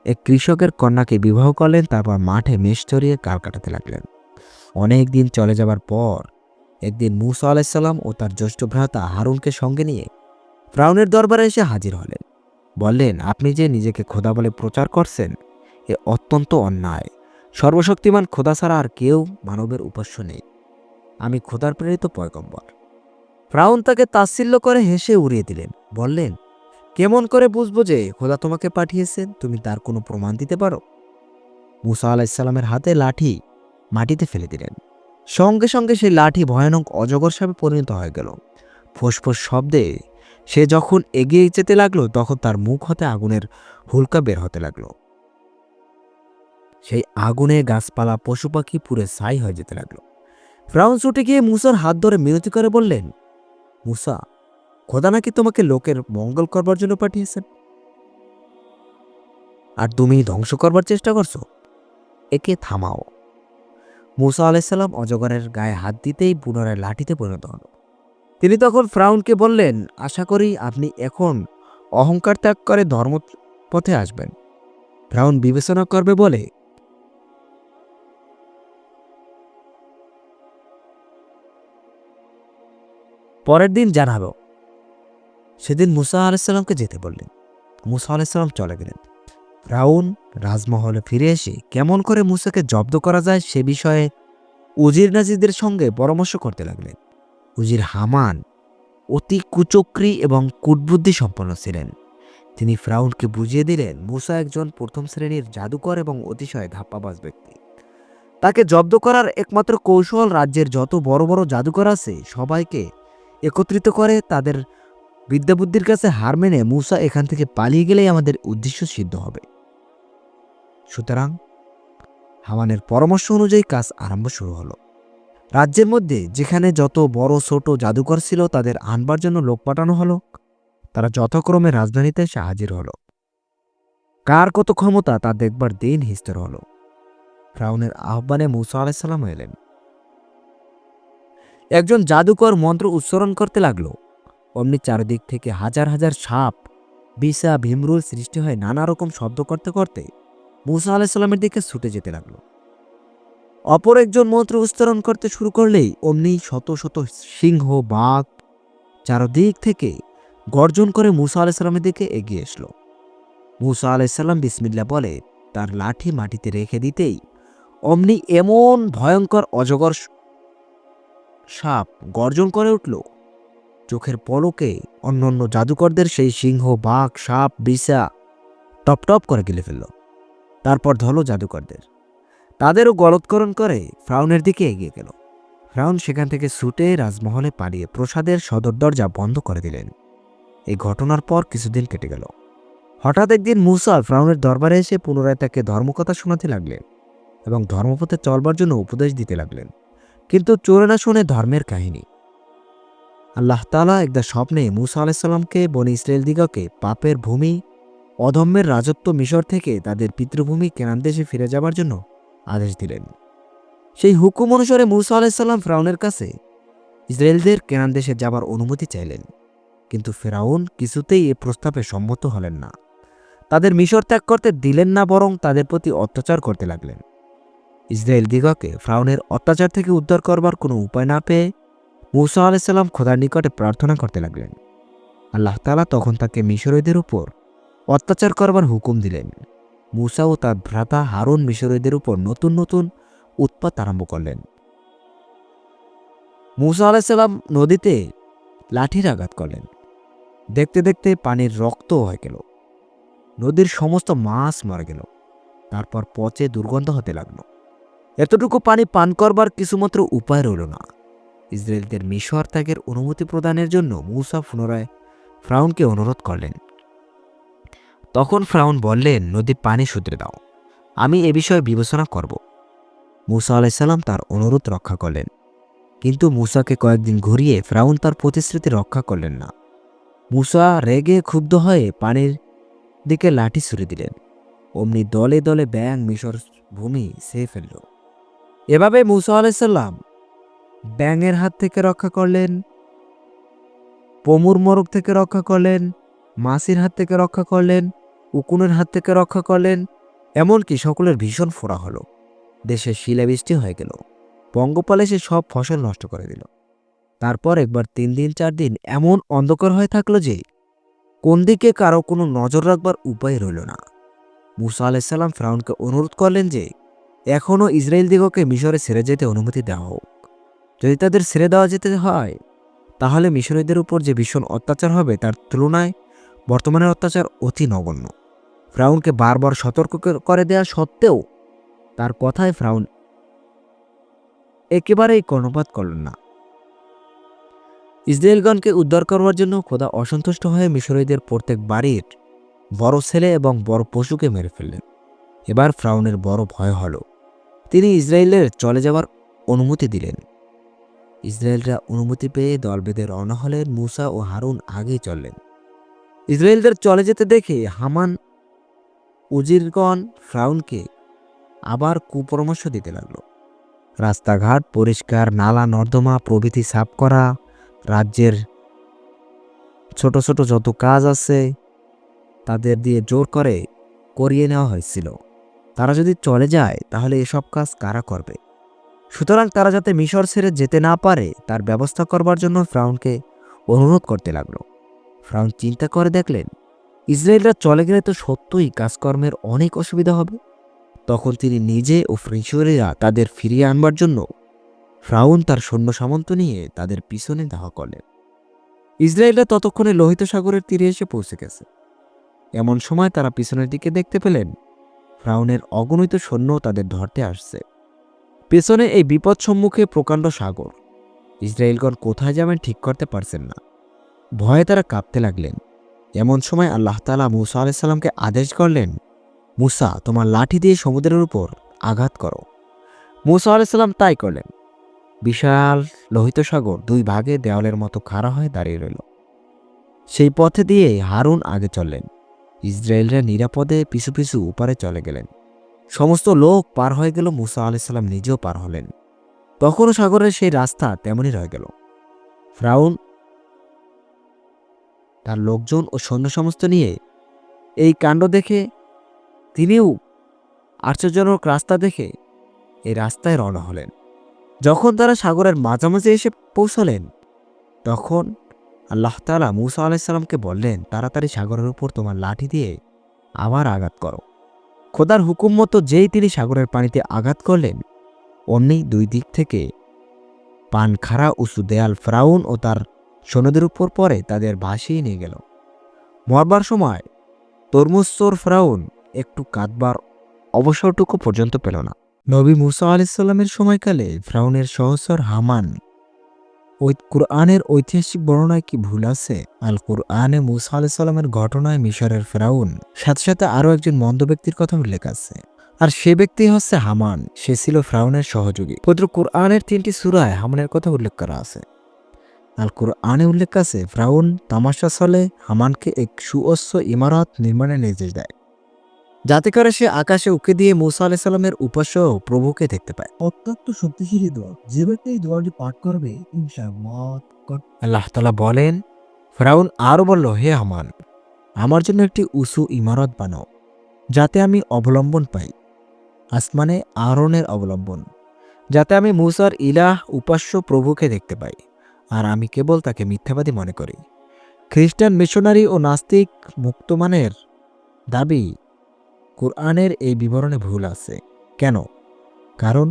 এক কৃষকের কন্যাকে বিবাহ করলেন। তারপর মাঠে মেষ চড়িয়ে কাল কাটাতে লাগলেন। অনেক দিন চলে যাবার পর একদিন মূসা আলাইসাল্লাম ও তার জ্যেষ্ঠ ভ্রাতা হারুনকে সঙ্গে নিয়ে ফ্রাউনের দরবারে এসে হাজির হলেন। বললেন, আপনি যে নিজেকে খোদা বলে প্রচার করছেন, এ অত্যন্ত অন্যায়। সর্বশক্তিমান খোদা ছাড়া আর কেউ মানবের উপাস্য নেই। আমি খোদার প্রেরিত পয়গম্বর। ফ্রাউন তাকে তাচ্ছিল্য করে হেসে উড়িয়ে দিলেন। বললেন, কেমন করে বুঝবো যে খোদা তোমাকে পাঠিয়েছেন? তুমি তার কোনো প্রমাণ দিতে পারো? মূসা আলাইসাল্লামের হাতে লাঠি মাটিতে ফেলে দিলেন। সঙ্গে সঙ্গে সেই লাঠি ভয়ানক অজগর সাপে পরিণত হয়ে গেল। ফোঁস শব্দে সে যখন এগিয়ে যেতে লাগলো, তখন তার মুখ হতে আগুনের হুলকা বের হতে লাগলো। সেই আগুনে গাছপালা পশু পাখি পুড়ে ছাই হয়ে যেতে লাগলো। ফ্রাউন ছুটে গিয়ে মূসার হাত ধরে মিনতি করে বললেন, মূসা, খোদা নাকি তোমাকে লোকের মঙ্গল করবার জন্য পাঠিয়েছেন, আর তুমি ধ্বংস করবার চেষ্টা করছো। একে থামাও। মূসা আলাইসাল্লাম অজগরের গায়ে হাত দিতেই পুনরায় লাঠিতে পরিণত হল। তিনি তখন ফ্রাউনকে বললেন, আশা করি আপনি এখন অহংকার ত্যাগ করে ধর্মপথে আসবেন। ফ্রাউন বিবেচনা করবে বলে পরের দিন জানাবো। সেদিন মূসা আলাইসাল্লামকে যেতে বললেন। মূসা আলাইসাল্লাম চলে গেলেন। ফ্রাউন রাজমহলে ফিরে এসে কেমন করে মূসাকে জব্দ করা যায় সে বিষয়ে উজির নাজিদের সঙ্গে পরামর্শ করতে লাগলেন। উজির হামান অতি কুচক্রী এবং কূটবুদ্ধি সম্পন্ন ছিলেন। তিনি ফ্রাউনকে বুঝিয়ে দিলেন, মূসা একজন প্রথম শ্রেণীর জাদুকর এবং অতিশয় ধাপ্পাবাজ ব্যক্তি। তাকে জব্দ করার একমাত্র কৌশল রাজ্যের যত বড় বড় জাদুকর আছে সবাইকে একত্রিত করে তাদের বিদ্যাবুদ্ধির কাছে হার মেনে মূসা এখান থেকে পালিয়ে গেলেই আমাদের উদ্দেশ্য সিদ্ধ হবে। সুতরাং হামানের পরামর্শ অনুযায়ী কাজ আরম্ভ শুরু হলো। রাজ্যের মধ্যে যেখানে যত বড় ছোট জাদুকর ছিল তাদের আনবার জন্য লোক পাঠানো হলো। তারা যথাক্রমে রাজধানীতে এসে হাজির হলো। কার কত ক্ষমতা তা দেখবার দিন হিস্তর হলো। ফিরআউনের আহ্বানে মূসা আলাইহিসসালাম এলেন। একজন জাদুকর মন্ত্র উচ্চারণ করতে লাগলো। অমনি চারিদিক থেকে হাজার হাজার সাপ, বিছা, ভীমরুল সৃষ্টি হয়ে নানা রকম শব্দ করতে করতে মূসা আলাইহিসসালামের দিকে ছুটে যেতে লাগলো। অপর একজন মন্ত্র উচ্চারণ করতে শুরু করলেই অমনি শত শত সিংহ, বাঘ চারদিক থেকে গর্জন করে মূসা আলাইহিসসালামের দিকে এগিয়ে এসলো। মূসা আলাইহিসসালাম বিসমিল্লাহ বলে তার লাঠি মাটিতে রেখে দিতেই অমনি এমন ভয়ঙ্কর অজগর সাপ গর্জন করে উঠল, চোখের পলকে অন্যান্য জাদুকরদের সেই সিংহ, বাঘ, সাপ, বিছা টপ টপ করে গিলে ফেলল। তারপর ধলো জাদুকরদের, তাদেরও গলৎকরণ করে ফিরআউনের দিকে এগিয়ে গেল। ফিরআউন সেখান থেকে ছুটে রাজমহলে পালিয়ে প্রাসাদের সদর দরজা বন্ধ করে দিলেন। এই ঘটনার পর কিছুদিন কেটে গেল। হঠাৎ একদিন মূসা ফিরআউনের দরবারে এসে পুনরায় তাকে ধর্মকথা শোনাতে লাগলেন এবং ধর্মপথে চলবার জন্য উপদেশ দিতে লাগলেন, কিন্তু চোরে না শুনে ধর্মের কাহিনী। আল্লাহ তাআলা একদা স্বপ্নে মূসা আলাইহিসসালামকে বনী ইসরায়েল দিগকে পাপের ভূমি অধম্যের রাজত্ব মিশর থেকে তাদের পিতৃভূমি কেনান দেশে ফিরে যাবার জন্য আদেশ দিলেন। সেই হুকুম অনুসারে মূসা আলাইহিসসালাম ফিরআউনের কাছে ইসরায়েলদের কেনান দেশে যাবার অনুমতি চাইলেন, কিন্তু ফিরআউন কিছুতেই এ প্রস্তাবে সম্মত হলেন না। তাদের মিশর ত্যাগ করতে দিলেন না, বরং তাদের প্রতি অত্যাচার করতে লাগলেন। ইসরায়েল দিগকে ফিরআউনের অত্যাচার থেকে উদ্ধার করবার কোনো উপায় না পেয়ে মূসা আলাইহিসসালাম খোদার নিকটে প্রার্থনা করতে লাগলেন। আল্লাহ তাআলা তখন তাকে মিশরীয়দের উপর অত্যাচার করবার হুকুম দিলেন। মূসা ও তার ভ্রাতা হারুন মিশরীয়দের উপর নতুন নতুন উৎপাত আরম্ভ করলেন। মূসা আলাইহিসসালাম নদীতে লাঠির আঘাত করলেন। দেখতে দেখতে পানির রক্ত হয়ে গেল। নদীর সমস্ত মাছ মরে গেল। তারপর পচে দুর্গন্ধ হতে লাগল। এতটুকু পানি পান করবার কিছুমাত্র উপায় রইল না। ইসরায়েলদের মিশর ত্যাগের অনুমতি প্রদানের জন্য মূসা পুনরায় ফিরআউনকে অনুরোধ করলেন। তখন ফিরআউন বললেন, নদীর পানি শুধরে দাও, আমি এ বিষয়ে বিবেচনা করব। মূসা আলাইহিসসালাম তার অনুরোধ রক্ষা করলেন, কিন্তু মূসাকে কয়েকদিন ঘুরিয়ে ফিরআউন তার প্রতিশ্রুতি রক্ষা করলেন না। মূসা রেগে ক্ষুব্ধ হয়ে পানির দিকে লাঠি ছুড়ে দিলেন। অমনি দলে দলে ব্যাঙ মিশর ভূমি ছেয়ে ফেলল। এভাবে মূসা আলাইহিসসালাম ব্যাঙের হাত থেকে রক্ষা করলেন, পমুর মরক থেকে রক্ষা করলেন, মাছির হাত থেকে রক্ষা করলেন, উকুনের হাত থেকে রক্ষা করলেন, এমনকি সকলের ভীষণ ফোড়া হলো। দেশে শিলাবৃষ্টি হয়ে গেল। পঙ্গপাল এসে সব ফসল নষ্ট করে দিল। তারপর একবার 3 দিন 4 দিন এমন অন্ধকার হয়ে থাকলো যে কোন দিকে কারো কোনো নজর রাখবার উপায় রইল না। মূসা আলাইহিসসালাম ফিরআউনকে অনুরোধ করলেন যে এখনও ইসরায়েল দিগকে মিশরে ছেড়ে যেতে অনুমতি দেওয়া হোক। যদি তাদের ছেড়ে দেওয়া যেতে হয় তাহলে মিশরীয়দের উপর যে ভীষণ অত্যাচার হবে তার তুলনায় বর্তমানের অত্যাচার অতি নগণ্য। ফিরআউনকে বারবার সতর্ক করে দেয়া সত্ত্বেও তার কথায় ফিরআউন একেবারেই কর্ণপাত করলেন না। ইসরায়েলগণকে উদ্ধার করবার জন্য খোদা অসন্তুষ্ট হয়ে মিশরীয়দের প্রত্যেক বাড়ির বড় ছেলে এবং বড় পশুকে মেরে ফেললেন। এবার ফিরআউনের বড় ভয় হল। তিনি ইসরায়েলের চলে যাওয়ার অনুমতি দিলেন। ইসরায়েলরা অনুমতি পেয়ে দল বেঁধে রওনা হলেন। মূসা ও হারুন আগেই চললেন। ইসরায়েলদের চলে যেতে দেখে হামান উজিরগণ ফিরআউনকে আবার কুপরামর্শ দিতে লাগল। রাস্তাঘাট পরিষ্কার, নালা নর্দমা প্রভৃতি সাফ করা, রাজ্যের ছোট ছোট যত কাজ আছে তাদের দিয়ে জোর করে করিয়ে নেওয়া হয়েছিল। তারা যদি চলে যায় তাহলে এসব কাজ কারা করবে? সুতরাং তারা যাতে মিশর ছেড়ে যেতে না পারে তার ব্যবস্থা করবার জন্য ফিরআউনকে অনুরোধ করতে লাগল। ফিরআউন চিন্তা করে দেখলেন, ইসরায়েলরা চলে গেলে তো সত্যই কাজকর্মের অনেক অসুবিধা হবে। তখন তিনি নিজে ও মিশরীয়রা তাদের ফিরিয়ে আনবার জন্য ফিরআউন তার সৈন্য সামন্ত নিয়ে তাদের পিছনে ধাওয়া করলেন। ইসরায়েলরা ততক্ষণে লোহিত সাগরের তীরে এসে পৌঁছে গেছে। এমন সময় তারা পিছনের দিকে দেখতে পেলেন ফিরআউনের অগণিত সৈন্য তাদের ধরতে আসছে। পেছনে এই বিপদ সম্মুখে প্রকাণ্ড সাগর, ইসরায়েলগণ কোথায় যাবেন ঠিক করতে পারছেন না। ভয়ে তারা কাঁপতে লাগলেন। এমন সময় আল্লাহ তাআলা মূসা আলাইহিস সালামকে আদেশ করলেন, মূসা, তোমার লাঠি দিয়ে সমুদ্রের উপর আঘাত করো। মূসা আলাইহিস সালাম তাই করলেন। বিশাল লোহিত সাগর দুই ভাগে দেওয়ালের মতো খাড়া হয়ে দাঁড়িয়ে রইল। সেই পথে দিয়ে হারুন আগে চললেন। ইসরায়েলরা নিরাপদে পিছু পিছু উপারে চলে গেলেন। সমস্ত লোক পার হয়ে গেল, মূসা আলাইহিস সালাম নিজেও পার হলেন। তখনও সাগরের সেই রাস্তা তেমনই রয়ে গেল। ফিরআউন তার লোকজন ও সৈন্য সমস্ত নিয়ে এই কাণ্ড দেখে তিনিও আশ্চর্যজনক রাস্তা দেখে এই রাস্তায় রওনা হলেন। যখন তারা সাগরের মাঝামাঝি এসে পৌঁছলেন, তখন আল্লাহ তাআলা মূসা আলাইহিস সালামকে বললেন, তাড়াতাড়ি সাগরের উপর তোমার লাঠি দিয়ে আবার আঘাত করো। খোদার হুকুম মতো যেই তিনি সাগরের পানিতে আঘাত করলেন, অমনি দুই দিক থেকে পান খাড়া উঁচু দেয়াল ফিরআউন ও তার সৈন্যদের উপর পরে তাদের ভাসিয়ে নিয়ে গেল। মরবার সময় তরমুজ ফিরআউন একটু কাঁদবার অবসরটুকু পর্যন্ত পেল না। নবী মূসা আলাইহিস সালামের সময়কালে ফিরআউনের সহচর হামান, ওই কুরআনের ঐতিহাসিক বর্ণনায় কি ভুল আছে? আল কুরআনে মূসা আলাইহিস সালামের ঘটনায় মিশরের ফিরআউন সাথে সাথে আরও একজন মন্দ ব্যক্তির কথা উল্লেখ আছে, আর সে ব্যক্তি হচ্ছে হামান। সে ছিল ফিরআউনের সহযোগী। পবিত্র কুরআনের 3টি সূরায় হামানের কথা উল্লেখ করা আছে। আল কুরআনে উল্লেখ আছে, ফিরআউন তামাশা ছলে হামানকে এক সুউচ্চ ইমারত নির্মাণের নির্দেশ দেয়, যাতে করে সে আকাশে উঁকি দিয়ে মূসা আলাইহিস সালামের উপাস্য প্রভুকে দেখতে পায়। অত্যন্ত শক্তিশালী দোয়া, যে ব্যক্তি এই দোয়াটি পাঠ করবে ইনশাআল্লাহ। আল্লাহ তাআলা বলেন, ফিরআউন আরও বলল, হে হামান, আমার জন্য একটি উঁচু ইমারত বানাও, যাতে আমি অবলম্বন পাই, আসমানে আরোনের অবলম্বন, যাতে আমি মূসার ইলাহ উপাস্য প্রভুকে দেখতে পাই, আর আমি কেবল তাকে মিথ্যাবাদী মনে করি। খ্রিস্টান মিশনারি ও নাস্তিক মুক্তমানের দাবি কুরআনের এই বিবরণে ভুল আছে। কেন? কারণ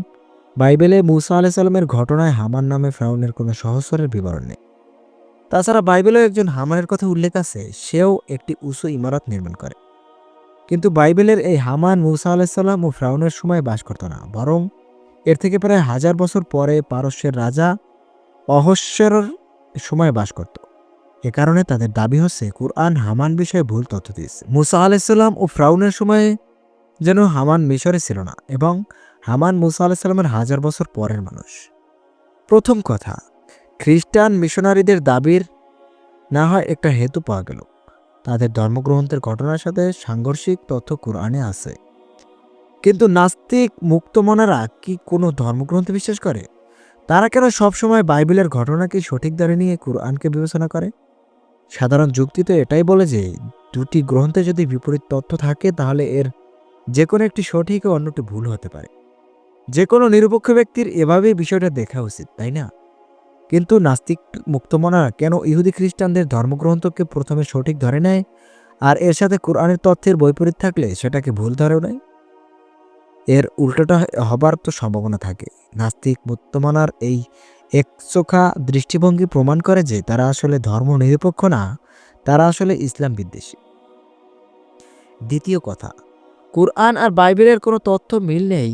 বাইবেলে মূসা আলাইহিস সালামের ঘটনায় হামান নামে ফিরআউনের কোনো সহচরের বিবরণ নেই। তাছাড়া বাইবেলেও একজন হামানের কথা উল্লেখ আছে, সেও একটি উঁচু ইমারত নির্মাণ করে। কিন্তু বাইবেলের এই হামান মূসা আলাইহিস সালাম ও ফিরআউনের সময় বাস করত না, বরং এর থেকে প্রায় 1000 বছর পরে পারস্যের রাজা অহস্যেরর সময় বাস করত। এ কারণে তাদের দাবি হচ্ছে কুরআন হামান বিষয়ে ভুল তথ্য দিয়েছে। মূসা আলাইহিস সালাম ও ফিরআউনের সময়ে যেন হামান মিশরে ছিল না, এবং হামান মূসা আলাইহিস সালামের 1000 বছর পরের মানুষ। প্রথম কথা, খ্রিস্টান মিশনারিদের দাবির না হয় একটা হেতু পাওয়া গেল। তাদের ধর্মগ্রন্থের ঘটনার সাথে সাংঘর্ষিক তথ্য কুরআনে আছে। কিন্তু নাস্তিক মুক্তমনারা কি কোনো ধর্মগ্রন্থে বিশ্বাস করে? তারা কেন সবসময় বাইবেলের ঘটনাকে সঠিক ধরে নিয়ে কুরআনকে বিবেচনা করে? সাধারণ যুক্তি তো এটাই বলে যে দুটি গ্রন্থে যদি বিপরীত তথ্য থাকে, তাহলে এর যে কোনো একটি সঠিক ও অন্যটি ভুল হতে পারে। যে কোনো নিরপেক্ষ ব্যক্তির এভাবেই বিষয়টা দেখা উচিত, তাই না? কিন্তু নাস্তিক মুক্তমনারা কেন ইহুদি খ্রিস্টানদের ধর্মগ্রন্থকে প্রথমে সঠিক ধরে নেয়, আর এর সাথে কোরআনের তথ্যের বৈপরীত থাকলে সেটাকে ভুল ধরেও নেয়? এর উল্টোটা হবার তো সম্ভাবনা থাকে। নাস্তিক মুক্তমনার এই একচোখা দৃষ্টিভঙ্গি প্রমাণ করে যে তারা আসলে ধর্ম নিরপেক্ষ না, তারা আসলে ইসলাম বিদ্বেষী। দ্বিতীয় কথা, কুরআন আর বাইবেলের কোনো তথ্য মিল নেই।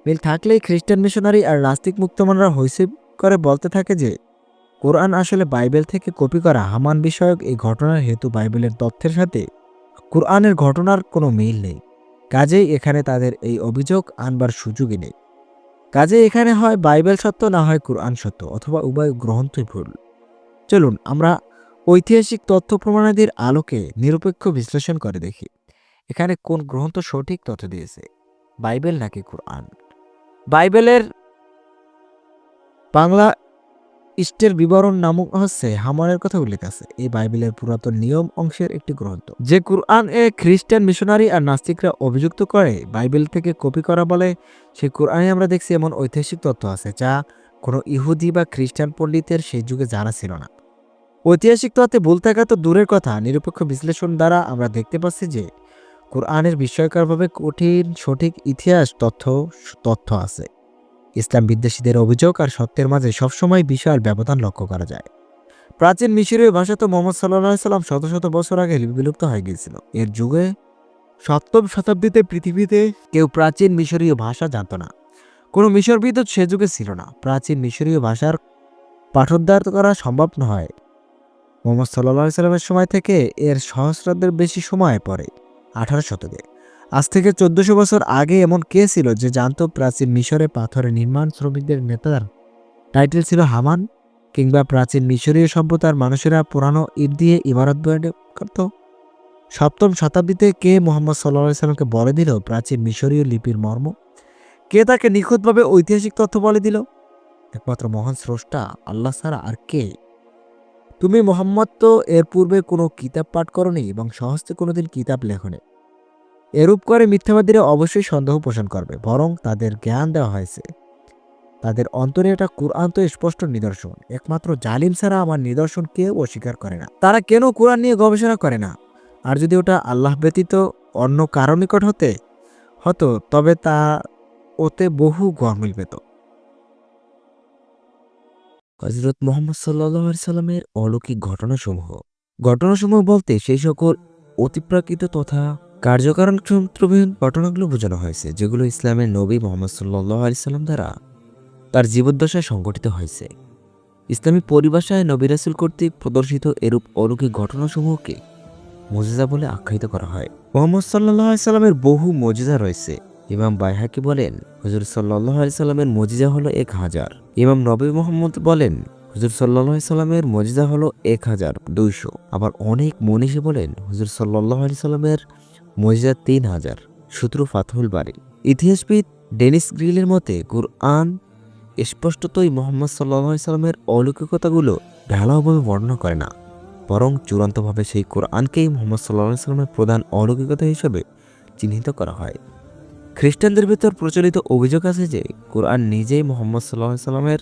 মিল থাকলেই খ্রিস্টান মিশনারি আর নাস্তিক মুক্তমনারা হইসে করে বলতে থাকে যে কোরআন আসলে বাইবেল থেকে কপি করা। হামান বিষয়ক এই ঘটনার হেতু বাইবেলের তথ্যের সাথে কুরআনের ঘটনার কোনো মিল নেই। কাজেই এখানে তাদের এই অভিযোগ আনবার সুযোগই নেই। কাজে এখানে হয় বাইবেল সত্য, না হয় কুরআন সত্য, অথবা উভয় গ্রন্থই ভুল। চলুন আমরা ঐতিহাসিক তথ্য প্রমাণাদির আলোকে নিরপেক্ষ বিশ্লেষণ করে দেখি এখানে কোন গ্রন্থ সঠিক তথ্য দিয়েছে, বাইবেল নাকি কুরআন। বাইবেলের বাংলা ইষ্টের বিবরণ নামক হচ্ছে হামানের কথা উল্লেখ আছে। এই বাইবেলের পুরাতন নিয়ম অংশের একটি গ্রন্থ, যে কুরআন এ খ্রিস্টান মিশনারি আর নাস্তিকরা অভিযুক্ত করে বাইবেল থেকে কপি করা বলে, সেই কুরআনে আমরা দেখছি এমন ঐতিহাসিক তথ্য আছে যা কোনো ইহুদি বা খ্রিস্টান পণ্ডিতের সেই যুগে জানা ছিল না। ঐতিহাসিক তথ্যে ভুল থাকা তো দূরের কথা, নিরপেক্ষ বিশ্লেষণ দ্বারা আমরা দেখতে পাচ্ছি যে কুরআনের বিস্ময়করভাবে কঠিন সঠিক ইতিহাস তথ্য আছে। ইসলাম বিদ্বেষীদের অভিযোগ আর সত্যের মাঝে সবসময় বিশাল ব্যবধান লক্ষ্য করা যায়। প্রাচীন মিশরীয় ভাষা তো মোহাম্মদ সাল্লাল্লাহু আলাইহি সাল্লাম শত শত বছর আগে বিলুপ্ত হয়ে গিয়েছিল। এর যুগে 7ম শতাব্দীতে পৃথিবীতে কেউ প্রাচীন মিশরীয় ভাষা জানত না। কোনো মিশরবিদও সে যুগে ছিল না। প্রাচীন মিশরীয় ভাষার পাঠোদ্ধার করা সম্ভব নয়। মোহাম্মদ সাল্লাল্লাহু আলাইহি সাল্লামের সময় থেকে এর সহস্রাব্দের বেশি সময় পরে 18 শতকে। আজ থেকে 1400 বছর আগে এমন কে ছিল যে জানতো প্রাচীন মিশরে পাথরের নির্মাণ শ্রমিকদের নেতার টাইটেল ছিল হামান, কিংবা প্রাচীন মিশরীয় সভ্যতার মানুষেরা পুরানো ইট দিয়ে ইমারত তৈরি করত? সপ্তম শতাব্দীতে কে মোহাম্মদ সাল্লাল্লাহু আলাইহি সাল্লামকে বলে দিল প্রাচীন মিশরীয় লিপির মর্ম? কে তাকে নিখুঁতভাবে ঐতিহাসিক তথ্য বলে দিল? একমাত্র মহান স্রষ্টা আল্লাহ ছাড়া আর কে? তুমি মোহাম্মদ তো এর পূর্বে কোনো কিতাব পাঠ করনি এবং সহজে কোনোদিন কিতাব লেখনি। এরূপ করে মিথ্যাবাদীরা অবশ্যই সন্দেহ পোষণ করবে, বরং তাদের জ্ঞান দেওয়া হয়েছে। তাদের অন্তরে এটা কুরআন তো স্পষ্ট নিদর্শন। একমাত্র জালিম ছাড়া আমার নিদর্শন কেউ অস্বীকার করে না। তারা কেন কুরআন নিয়ে গবেষণা করে না? আর যদি ওটা আল্লাহ ব্যতীত অন্য কারো নিকট হতো তবে তা ওতে বহু গরমিল পেত। হযরত মুহাম্মদ সাল্লাল্লাহু আলাইহি সাল্লামের অলৌকিক ঘটনাসমূহ বলতে সেই সকল অতিপ্রাকৃত তথা কার্যকারণ সূত্রবিহীন ঘটনাগুলো বোঝানো হয়েছে, যেগুলো ইসলামের নবী মুহাম্মদ সাল্লাল্লাহু আলাইহি সাল্লাম দ্বারা তার জীবদ্দশায় সংঘটিত হয়েছে। ইসলামী পরিভাষায় নবী রাসূল কর্তৃক প্রদর্শিত এরূপ অলৌকিক ঘটনাসমূহকে মুজিজা বলে আখ্যায়িত করা হয়। মুহাম্মদ সাল্লাল্লাহু আলাইহি সাল্লামের বহু মুজিজা রয়েছে। ইমাম বাইহাকি বলেন, হুজুর সাল্লাল্লাহু আলাইহি সাল্লামের মুজিজা হলো 1000। ইমাম নবী মুহাম্মদ বলেন, হুজুর সাল্লাল্লাহু আলাইহি সাল্লামের মুজিজা হলো 1200। আবার অনেক মনীষী বলেন, হুজুর সাল্লাল্লাহু আলাইহি সাল্লামের মুজিজা 3000। সূত্র ফাতহুল বারী। ইতিহাসবিদ ডেনিস গ্রিলের মতে কুরআন স্পষ্টতই মুহাম্মদ সাল্লাল্লাহু আলাইহি সাল্লামের অলৌকিকতাগুলো ঢালাওভাবে বর্ণনা করে না, বরং চূড়ান্তভাবে সেই কোরআনকেই মুহাম্মদ সাল্লাল্লাহু আলাইহি সাল্লামের প্রধান অলৌকিকতা হিসেবে চিহ্নিত করা হয়। খ্রিস্টানদের ভিতর প্রচলিত অভিযোগ আছে যে কোরআন নিজেই মুহাম্মদ সাল্লাল্লাহু আলাইহি সাল্লামের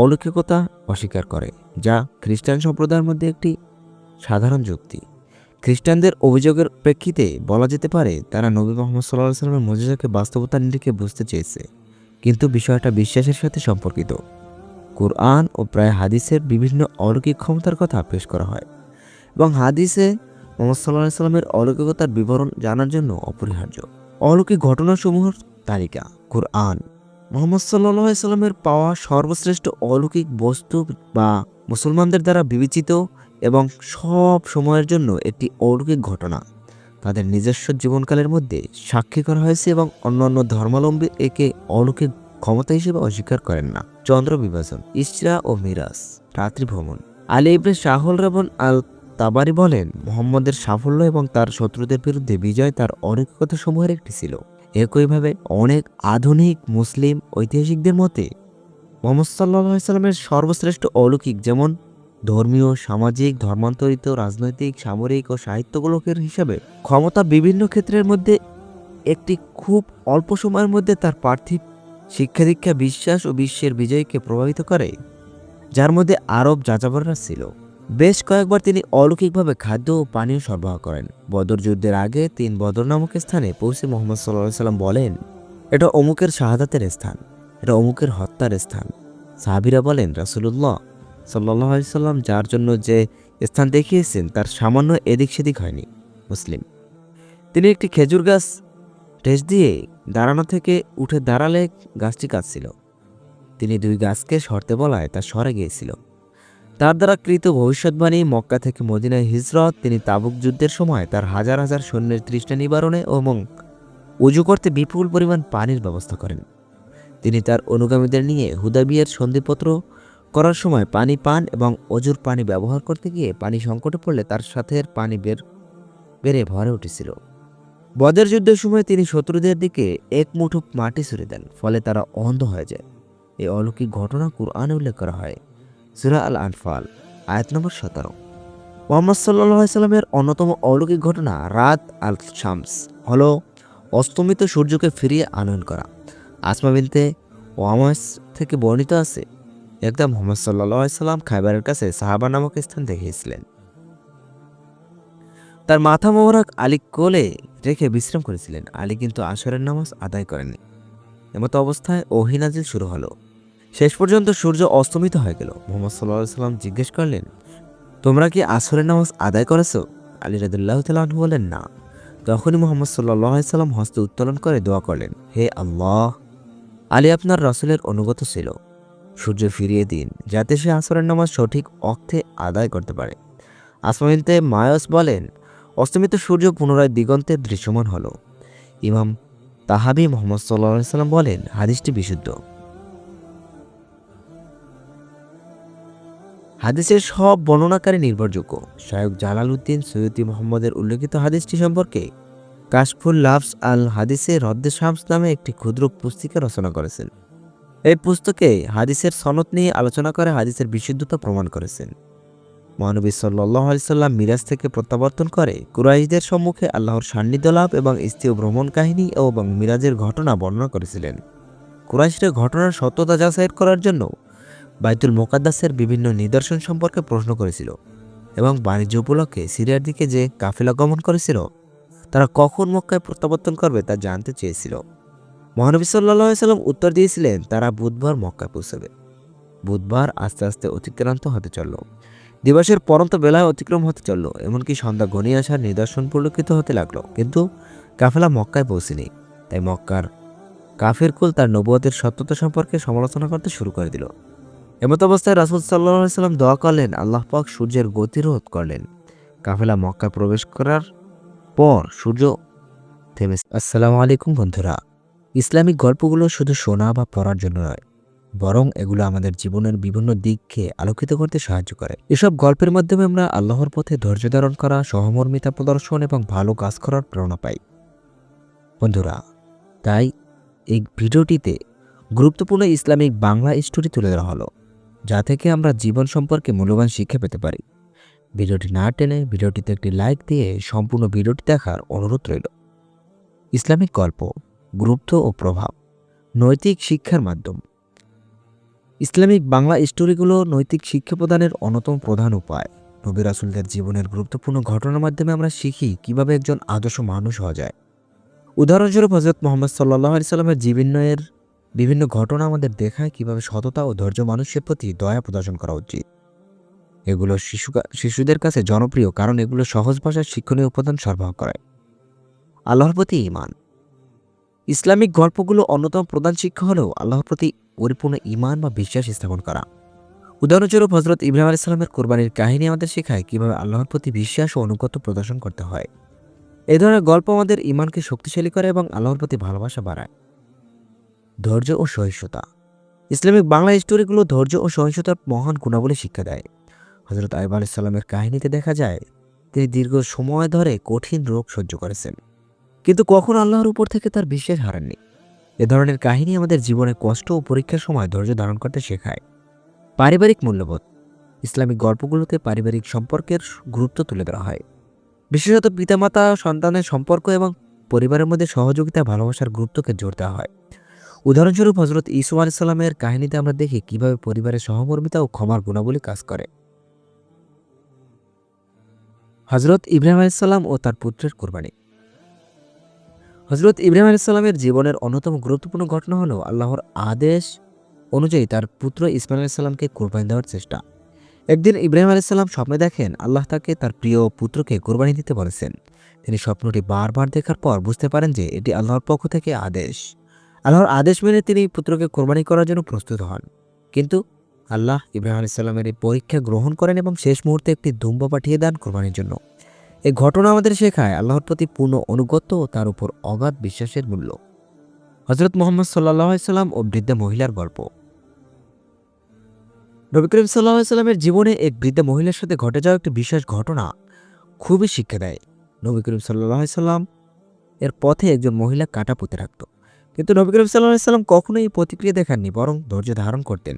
অলৌকিকতা অস্বীকার করে, যা খ্রিস্টান সম্প্রদায়ের মধ্যে একটি সাধারণ যুক্তি। খ্রিস্টানদের অভিযোগের প্রেক্ষিতে বলা যেতে পারে তারা নবী মুহাম্মদ সাল্লাল্লাহু আলাইহি সাল্লামের মুজিজাকে বাস্তবতার নিরিখে বুঝতে চেয়েছে, কিন্তু বিষয়টা বিশ্বাসের সাথে সম্পর্কিত। কুরআন ও প্রায় হাদিসের বিভিন্ন অলৌকিক ক্ষমতার কথা পেশ করা হয় এবং হাদিসে মুহাম্মদ সাল্লাল্লাহু আলাইহি সাল্লামের অলৌকিকতার বিবরণ জানার জন্য অপরিহার্য। অলৌকিক ঘটনাসমূহের তালিকা। কুরআন মুহাম্মদ সাল্লাল্লাহু আলাইহি সাল্লামের পাওয়া সর্বশ্রেষ্ঠ অলৌকিক বস্তু বা মুসলমানদের দ্বারা বিবেচিত এবং সব সময়ের জন্য একটি অলৌকিক ঘটনা। তাদের নিজস্ব জীবনকালের মধ্যে সাক্ষী করা হয়েছে এবং অন্যান্য ধর্মাবলম্বী একে অলৌকিক ক্ষমতা হিসেবে অস্বীকার করেন না। চন্দ্র বিভাজন, ইসরা ও মিরাজ, রাত্রি ভ্রমণ। আলী ইবনে শাহুল রাবন আল তাবারি বলেন, মুহাম্মদের সাফল্য এবং তার শত্রুদের বিরুদ্ধে বিজয় তার অলৌকিকতা সমূহের একটি ছিল। একইভাবে অনেক আধুনিক মুসলিম ঐতিহাসিকদের মতে মুহাম্মদ সাল্লাল্লাহু আলাইহি সাল্লামের সর্বশ্রেষ্ঠ অলৌকিক, যেমন ধর্মীয়, সামাজিক, ধর্মান্তরিত, রাজনৈতিক, সামরিক ও সাহিত্যগুলোকের হিসাবে ক্ষমতা বিভিন্ন ক্ষেত্রের মধ্যে একটি খুব অল্প সময়ের মধ্যে তার পার্থিব শিক্ষা দীক্ষা, বিশ্বাস ও বিশ্বের বিজয়কে প্রভাবিত করে, যার মধ্যে আরব যাযাবররা ছিল। বেশ কয়েকবার তিনি অলৌকিকভাবে খাদ্য ও পানীয় সরবরাহ করেন। বদর যুদ্ধের আগে 3 বদর নামক স্থানে পৌঁছে মুহাম্মদ সাল্লাল্লাহু আলাইহি সাল্লাম বলেন, এটা অমুকের শাহাদাতের স্থান, এটা অমুকের হত্যার স্থান। সাহাবীরা বলেন, রাসূলুল্লাহ সাল্লাল্লাহু আলাইহি সাল্লাম যার জন্য যে স্থান দেখিয়েছেন তার সামান্য এদিক সেদিক হয়নি। মুসলিম। তিনি একটি খেজুর গাছ ঠেস দিয়ে দাঁড়ানো থেকে উঠে দাঁড়ালে গাছটি কাঁদছিল। তিনি 2 গাছকে সরতে বলায় তা সরে গিয়েছিল। তার দ্বারা কৃত ভবিষ্যৎবাণী, মক্কা থেকে মদিনায় হিজরত, তিনি তাবুক যুদ্ধের সময় তার হাজার হাজার সৈন্যের তৃষ্ণা নিবারণে এবং উজু করতে বিপুল পরিমাণ পানির ব্যবস্থা করেন। তিনি তার অনুগামীদের নিয়ে হুদাইবিয়ার সন্ধিপত্র করার সময় পানি পান এবং অজুর পানি ব্যবহার করতে গিয়ে পানি সংকটে পড়লে তার সাথে পানি বেড়ে ভরে উঠেছিল। বদর যুদ্ধের সময় তিনি শত্রুদের দিকে এক মুঠো মাটি ছুড়ে দেন, ফলে তারা অন্ধ হয়ে যায়। এই অলৌকিক ঘটনা কুরআনে উল্লেখ করা হয়। সূরা আল আনফাল, আয়াত নম্বর 17। মুহাম্মদ সাল্লাল্লাহু আলাইহি সাল্লামের অন্যতম অলৌকিক ঘটনা রাত আল শামস হলো অস্তমিত সূর্যকে ফিরিয়ে আনয়ন করা। আসমা বিনতে ওয়ামাস থেকে বর্ণিত আছে, একদম মুহাম্মদ সাল্লাল্লাহু আলাইহি সাল্লাম খায়বারের কাছে সাহাবা নামক স্থান দেখিয়েছিলেন। তার মাথা মোবারক আলী কোলে রেখে বিশ্রাম করেছিলেন। আলী কিন্তু আসরের নামাজ আদায় করেননি। এমতো অবস্থায় ওহী নাজিল শুরু হলো। শেষ পর্যন্ত সূর্য অস্তমিত হয়ে গেল। মুহাম্মদ সাল্লাল্লাহু আলাইহি সাল্লাম জিজ্ঞেস করলেন, তোমরা কি আসরের নামাজ আদায় করেছো? আলী রাদিয়াল্লাহু তাআলা আনহু বলেন, না। তখনই মুহাম্মদ সাল্লাল্লাহু আলাইহি সাল্লাম হস্ত উত্তোলন করে দোয়া করলেন, হে আল্লাহ, আলী আপনার রাসূলের অনুগত ছিল, সূর্য ফিরিয়ে দিন যাতে সে আসরের নামাজ সঠিক অর্থে আদায় করতে পারে। আসমাইলতে মায়স বলেন, অস্তমিত সূর্য পুনরায় দিগন্তে দৃশ্যমান হলো। ইমাম তাহাবি মোহাম্মদ সাল্লাহ সাল্লাম বলেন, হাদিসটি বিশুদ্ধ। হাদিসের সব বর্ণনাকারী নির্ভরযোগ্য। শায়খ জালালউদ্দিন সৈয়দি মোহাম্মদের উল্লেখিত হাদিসটি সম্পর্কে কাশফুল লাফস আল হাদিসে রদ্দে শামস নামে একটি ক্ষুদ্র পুস্তিকা রচনা করেছেন। এই পুস্তকে হাদিসের সনদ নিয়ে আলোচনা করে হাদিসের বিশুদ্ধতা প্রমাণ করেছেন। মহানবী সাল্লাল্লাহু আলাইহি সাল্লাম মিরাজ থেকে প্রত্যাবর্তন করে কুরাইশদের সম্মুখে আল্লাহর সান্নিধ্য লাভ এবং স্থায়ী ভ্রমণ কাহিনী এবং মিরাজের ঘটনা বর্ণনা করেছিলেন। কুরাইশরা ঘটনার সত্যতা যাচাই করার জন্য বাইতুল মোকাদ্দাসের বিভিন্ন নিদর্শন সম্পর্কে প্রশ্ন করেছিল এবং বাণিজ্য উপলক্ষে সিরিয়ার দিকে যে কাফেলা গমন করেছিল তারা কখন মক্কায় প্রত্যাবর্তন করবে তা জানতে চেয়েছিল। মহানবী সাল্লাল্লাহু আলাইহি সাল্লাম উত্তর দিয়েছিলেন, তারা বুধবার মক্কায় পৌঁছাবে। বুধবার আস্তে আস্তে অতিক্রান্ত হতে চলল। দিবসের পরন্ত বেলায় অতিক্রম হতে চলল, এমনকি সন্ধ্যা ঘনিয়ে আসার নিদর্শন পরিলক্ষিত হতে লাগলো, কিন্তু কাফেলা মক্কায় পৌঁছেনি। তাই মক্কার কাফের কুল তার নবুয়তের সত্যতা সম্পর্কে সমালোচনা করতে শুরু করে দিল। এমত অবস্থায় রাসূল সাল্লাল্লাহু আলাইহি সাল্লাম দোয়া করলেন, আল্লাহ পাক সূর্যের গতিরোধ করলেন। কাফেলা মক্কায় প্রবেশ করার পর সূর্য থেমে। আসসালামু আলাইকুম বন্ধুরা। ইসলামিক গল্পগুলো শুধু শোনা বা পড়ার জন্য নয়, বরং এগুলো আমাদের জীবনের বিভিন্ন দিককে আলোকিত করতে সাহায্য করে। এসব গল্পের মাধ্যমে আমরা আল্লাহর পথে ধৈর্য ধারণ করা, সহমর্মিতা প্রদর্শন এবং ভালো কাজ করার প্রেরণা পাই। বন্ধুরা, তাই এই ভিডিওটিতে গুরুত্বপূর্ণ ইসলামিক বাংলা স্টোরি তুলে ধরা হলো, যা থেকে আমরা জীবন সম্পর্কে মূল্যবান শিক্ষা পেতে পারি। ভিডিওটি না টেনে ভিডিওটিতে একটি লাইক দিয়ে সম্পূর্ণ ভিডিওটি দেখার অনুরোধ রইল। ইসলামিক গল্প, গুরুত্ব ও প্রভাব, নৈতিক শিক্ষার মাধ্যম। ইসলামিক বাংলা স্টোরিগুলো নৈতিক শিক্ষা প্রদানের অন্যতম প্রধান উপায়। নবী রাসূলদের জীবনের গুরুত্বপূর্ণ ঘটনার মাধ্যমে আমরা শিখি কিভাবে একজন আদর্শ মানুষ হওয়া যায়। উদাহরণস্বরূপ হযরত মুহাম্মদ সাল্লাল্লাহু আলাইহি সাল্লামের জীবনের বিভিন্ন ঘটনা আমাদের দেখায় কিভাবে সততা ও ধৈর্য মানুষের প্রতি দয়া প্রদর্শন করা উচিত। এগুলো শিশুদের কাছে জনপ্রিয় কারণ এগুলো সহজ ভাষায় শিক্ষণীয় উপাদান সরবরাহ করে। আল্লাহর প্রতি ঈমান। ইসলামিক গল্পগুলো অন্যতম প্রধান শিক্ষা হলো আল্লাহর প্রতি পরিপূর্ণ ঈমান বা বিশ্বাস স্থাপন করা। উদাহরণস্বরূপ হযরত ইব্রাহিম আলাইহিস সালামের কোরবানির কাহিনী আমাদের শেখায় কিভাবে আল্লাহর প্রতি বিশ্বাস ও আনুগত্য প্রদর্শন করতে হয়। এই ধরনের গল্প আমাদের ঈমানকে শক্তিশালী করে এবং আল্লাহর প্রতি ভালোবাসা বাড়ায়। ধৈর্য ও সহিষ্ণুতা। ইসলামিক বাংলা স্টোরিগুলো ধৈর্য ও সহিষ্ণুতার মহান গুণাবলী শিক্ষা দেয়। হযরত আইয়ুব আলাইহিস সালামের কাহিনীতে দেখা যায় তিনি দীর্ঘ সময় ধরে কঠিন রোগ সহ্য করেছেন, কিন্তু কখনো আল্লাহর উপর থেকে তার বিশ্বাস হারাননি। এ ধরনের কাহিনী আমাদের জীবনে কষ্ট ও পরীক্ষার সময় ধৈর্য ধারণ করতে শেখায়। পারিবারিক মূল্যবোধ। ইসলামিক গল্পগুলোতে পারিবারিক সম্পর্কের গুরুত্ব তুলে ধরা হয়, বিশেষত পিতামাতা সন্তানের সম্পর্ক এবং পরিবারের মধ্যে সহযোগিতা, ভালোবাসার গুরুত্বকে জোর দেওয়া হয়। উদাহরণস্বরূপ হযরত ইউসুফ আলাইহিস সালামের কাহিনীতে আমরা দেখি কিভাবে পরিবারের সহমর্মিতা ও ক্ষমার গুণাবলী কাজ করে। হযরত ইব্রাহিম আলাইহিস সালাম ও তার পুত্রের কোরবানি। হযরত ইব্রাহিম আলাইহিস সালামের জীবনের অন্যতম গুরুত্বপূর্ণ ঘটনা হলো আল্লাহর আদেশ অনুযায়ী তার পুত্র ইসমাঈল আলাইহিস সালামকে কোরবানি দেওয়ার চেষ্টা। একদিন ইব্রাহিম আলাইহিস সালাম স্বপ্নে দেখেন আল্লাহ তাকে তার প্রিয় পুত্রকে কোরবানি দিতে বলেছেন। তিনি স্বপ্নটি বারবার দেখার পর বুঝতে পারেন যে এটি আল্লাহর পক্ষ থেকে আদেশ। আল্লাহর আদেশ মেনে তিনি পুত্রকে কোরবানি করার জন্য প্রস্তুত হন, কিন্তু আল্লাহ ইব্রাহিম আলাইহিস সালামের এই পরীক্ষা গ্রহণ করেন এবং শেষ মুহূর্তে একটি দুম্বা পাঠিয়ে দেন কোরবানির জন্য। এই ঘটনা আমাদের শেখায় আল্লাহর প্রতি পূর্ণ অনুগত্য ও তার উপর অগাধ বিশ্বাসের মূল্য। হযরত মুহাম্মদ সাল্লাল্লাহু আলাইহি সাল্লাম ও বৃদ্ধা মহিলার গল্প। নবী করিম সাল্লাল্লাহু আলাইহি সাল্লামের জীবনে এক বৃদ্ধা মহিলার সাথে ঘটে যাওয়া একটি বিশেষ ঘটনা খুবই শিক্ষা দেয়। নবী করিম সাল্লাল্লাহু আলাইহি সাল্লাম এর পথে একজন মহিলা কাঁটা পুঁতে রাখত, কিন্তু নবী করিম সাল্লাল্লাহু আলাইহি সাল্লাম কখনোই এই প্রতিক্রিয়া দেখাননি, বরং ধৈর্য ধারণ করতেন।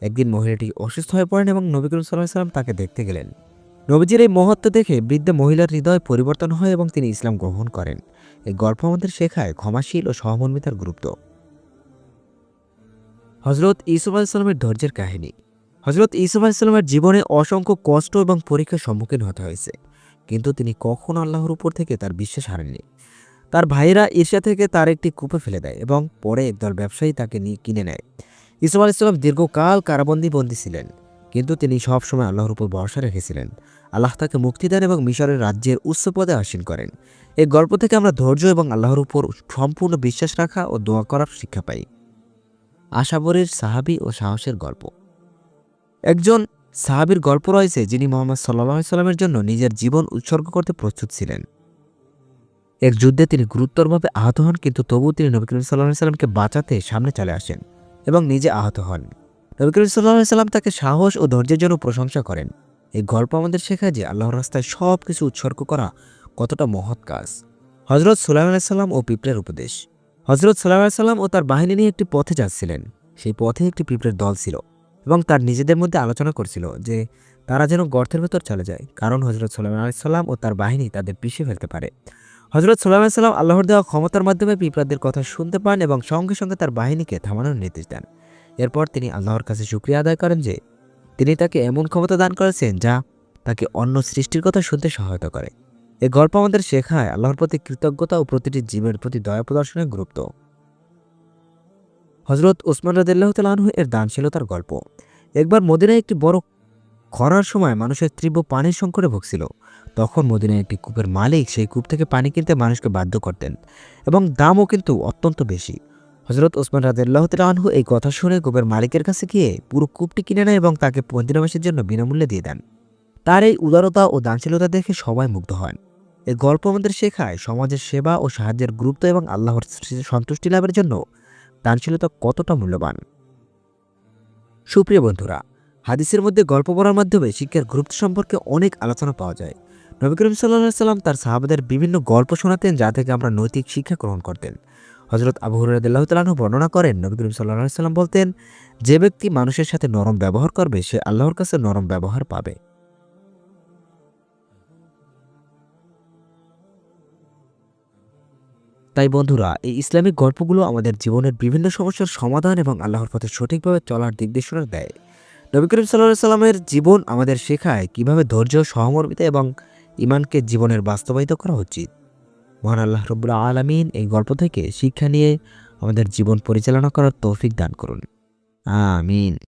একদিন মহিলাটি অসুস্থ হয়ে পড়েন এবং নবী করিম সাল্লাল্লাহু আলাইহি সাল্লাম তাকে দেখতে গেলেন। নবীজির এই মহত্ব দেখে বৃদ্ধা মহিলার হৃদয় পরিবর্তন হয় এবং তিনি ইসলাম গ্রহণ করেন। এই গল্প আমাদের শেখায় ক্ষমাশীল ও সহমর্মিতার গুরুত্ব। হযরত ইউসুফ আলাইহিস সালামের ধৈর্যের কাহিনী। হযরত ইউসুফ আলাইহিস সালামের জীবনে অসংখ্য কষ্ট এবং পরীক্ষার সম্মুখীন হতে হয়েছে, কিন্তু তিনি কখনো আল্লাহর উপর থেকে তার বিশ্বাস হারাননি। তার ভাইয়েরা ঈর্ষা থেকে তার একটি কূপে ফেলে দেয় এবং পরে একদল ব্যবসায়ী তাকে কিনে নেয়। ইউসুফ আলাইহিস সালাম দীর্ঘকাল কারাবন্দী ছিলেন, কিন্তু তিনি সবসময় আল্লাহর উপর ভরসা রেখেছিলেন। আল্লাহ তাকে মুক্তি দেন এবং মিশরের রাজ্যের উচ্চ পদে আসীন করেন। এই গল্প থেকে আমরা ধৈর্য এবং আল্লাহর উপর সম্পূর্ণ বিশ্বাস রাখা ও দোয়া করার শিক্ষা পাই। আশাবরীর সাহাবী ও সাহসের গল্প। একজন সাহাবীর গল্প রয়েছে যিনি মুহাম্মদ সাল্লাল্লাহু আলাইহি সাল্লামের জন্য নিজের জীবন উৎসর্গ করতে প্রস্তুত ছিলেন। এক যুদ্ধে তিনি গুরুতরভাবে আহত হন, কিন্তু তবুও তিনি নবী করিম সাল্লাল্লাহু আলাইহি সাল্লামকে বাঁচাতে সামনে চলে আসেন এবং নিজে আহত হন। নবী করিম সাল্লাল্লাহু আলাইহি সাল্লাম তাকে সাহস ও ধৈর্যের জন্য প্রশংসা করেন। এই গল্প আমাদের শেখায় যে আল্লাহর রাস্তায় সব কিছু উৎসর্গ করা কতটা মহৎ কাজ। হযরত সুলাইমান আলাইহিস সালাম ও পিঁপড়ের উপদেশ। হযরত সুলাইমান আলাইহিস সালাম ও তার বাহিনী নিয়ে একটি পথে যাচ্ছিলেন। সেই পথে একটি পিঁপড়ের দল ছিল এবং তার নিজেদের মধ্যে আলোচনা করছিল যে তারা যেন গর্তের ভেতর চলে যায়, কারণ হযরত সুলাইমান আলাইহিস সালাম ও তার বাহিনী তাদের পিষে ফেলতে পারে। হযরত সুলাইমান আলাইহিস সালাম আল্লাহর দেওয়া ক্ষমতার মাধ্যমে পিঁপড়াদের কথা শুনতে পান এবং সঙ্গে সঙ্গে তার বাহিনীকে থামানোর নির্দেশ দেন। এরপর তিনি আল্লাহর কাছে শুকরিয়া আদায় করেন যে তিনি তাকে এমন ক্ষমতা দান করেছেন যা তাকে অন্য সৃষ্টির কথা শুনতে সহায়তা করে। এই গল্প আমাদের শেখায় আল্লাহর প্রতি কৃতজ্ঞতা ও প্রতিটি জীবের প্রতি দয়া প্রদর্শনের গুরুত্ব। হযরত উসমান রাদিয়াল্লাহু তাআলা আনহু এর দানশীলতার গল্প। একবার মদিনায় একটি বড় খরার সময় মানুষের তীব্র পানির সংকটে ভুগছিল। তখন মদিনায় একটি কূপের মালিক সেই কূপ থেকে পানি কিনতে মানুষকে বাধ্য করতেন এবং দামও কিন্তু অত্যন্ত বেশি। হযরত ওসমান রাদিয়াল্লাহু তাআলা আনহু এই কথা শুনে কূপের মালিকের কাছে গিয়ে পুরো কূপটি কিনে নেয় এবং তাকে মদিনাবাসীর জন্য বিনামূল্যে দিয়ে দেন। তার এই উদারতা ও দানশীলতা দেখে সবাই মুগ্ধ হন। এই গল্প আমাদের শেখায় সমাজের সেবা ও সাহায্যের গুরুত্ব এবং আল্লাহর সন্তুষ্টি লাভের জন্য দানশীলতা কতটা মূল্যবান। সুপ্রিয় বন্ধুরা, হাদিসের মধ্যে গল্প পড়ার মাধ্যমে শিক্ষার গুরুত্ব সম্পর্কে অনেক আলোচনা পাওয়া যায়। নবী করিম সাল্লাল্লাহু আলাইহি সাল্লাম তার সাহাবাদের বিভিন্ন গল্প শোনাতেন যা থেকে আমরা নৈতিক শিক্ষা গ্রহণ করতেন। হযরত আবু হুরায়রা রাদিয়াল্লাহু তাআলা আনহু বর্ণনা করেন, নবী করিম সাল্লাল্লাহু আলাইহি সাল্লাম বলতেন, যে ব্যক্তি মানুষের সাথে নরম ব্যবহার করবে সে আল্লাহর কাছে নরম ব্যবহার পাবে। তাই বন্ধুরা, এই ইসলামিক গল্পগুলো আমাদের জীবনের বিভিন্ন সমস্যার সমাধান এবং আল্লাহর পথে সঠিকভাবে চলার দিক নির্দেশনা দেয়। নবী করিম সাল্লাল্লাহু আলাইহি সাল্লামের জীবন আমাদের শেখায় কিভাবে ধৈর্য, সহমর্মিতা এবং ঈমানকে জীবনের বাস্তবায়িত করা উচিত। মহান আল্লাহ রাব্বুল আলামিন এই গল্প থেকে শিক্ষা নিয়ে আমাদের জীবন পরিচালনা করার তৌফিক দান করুন। আমিন।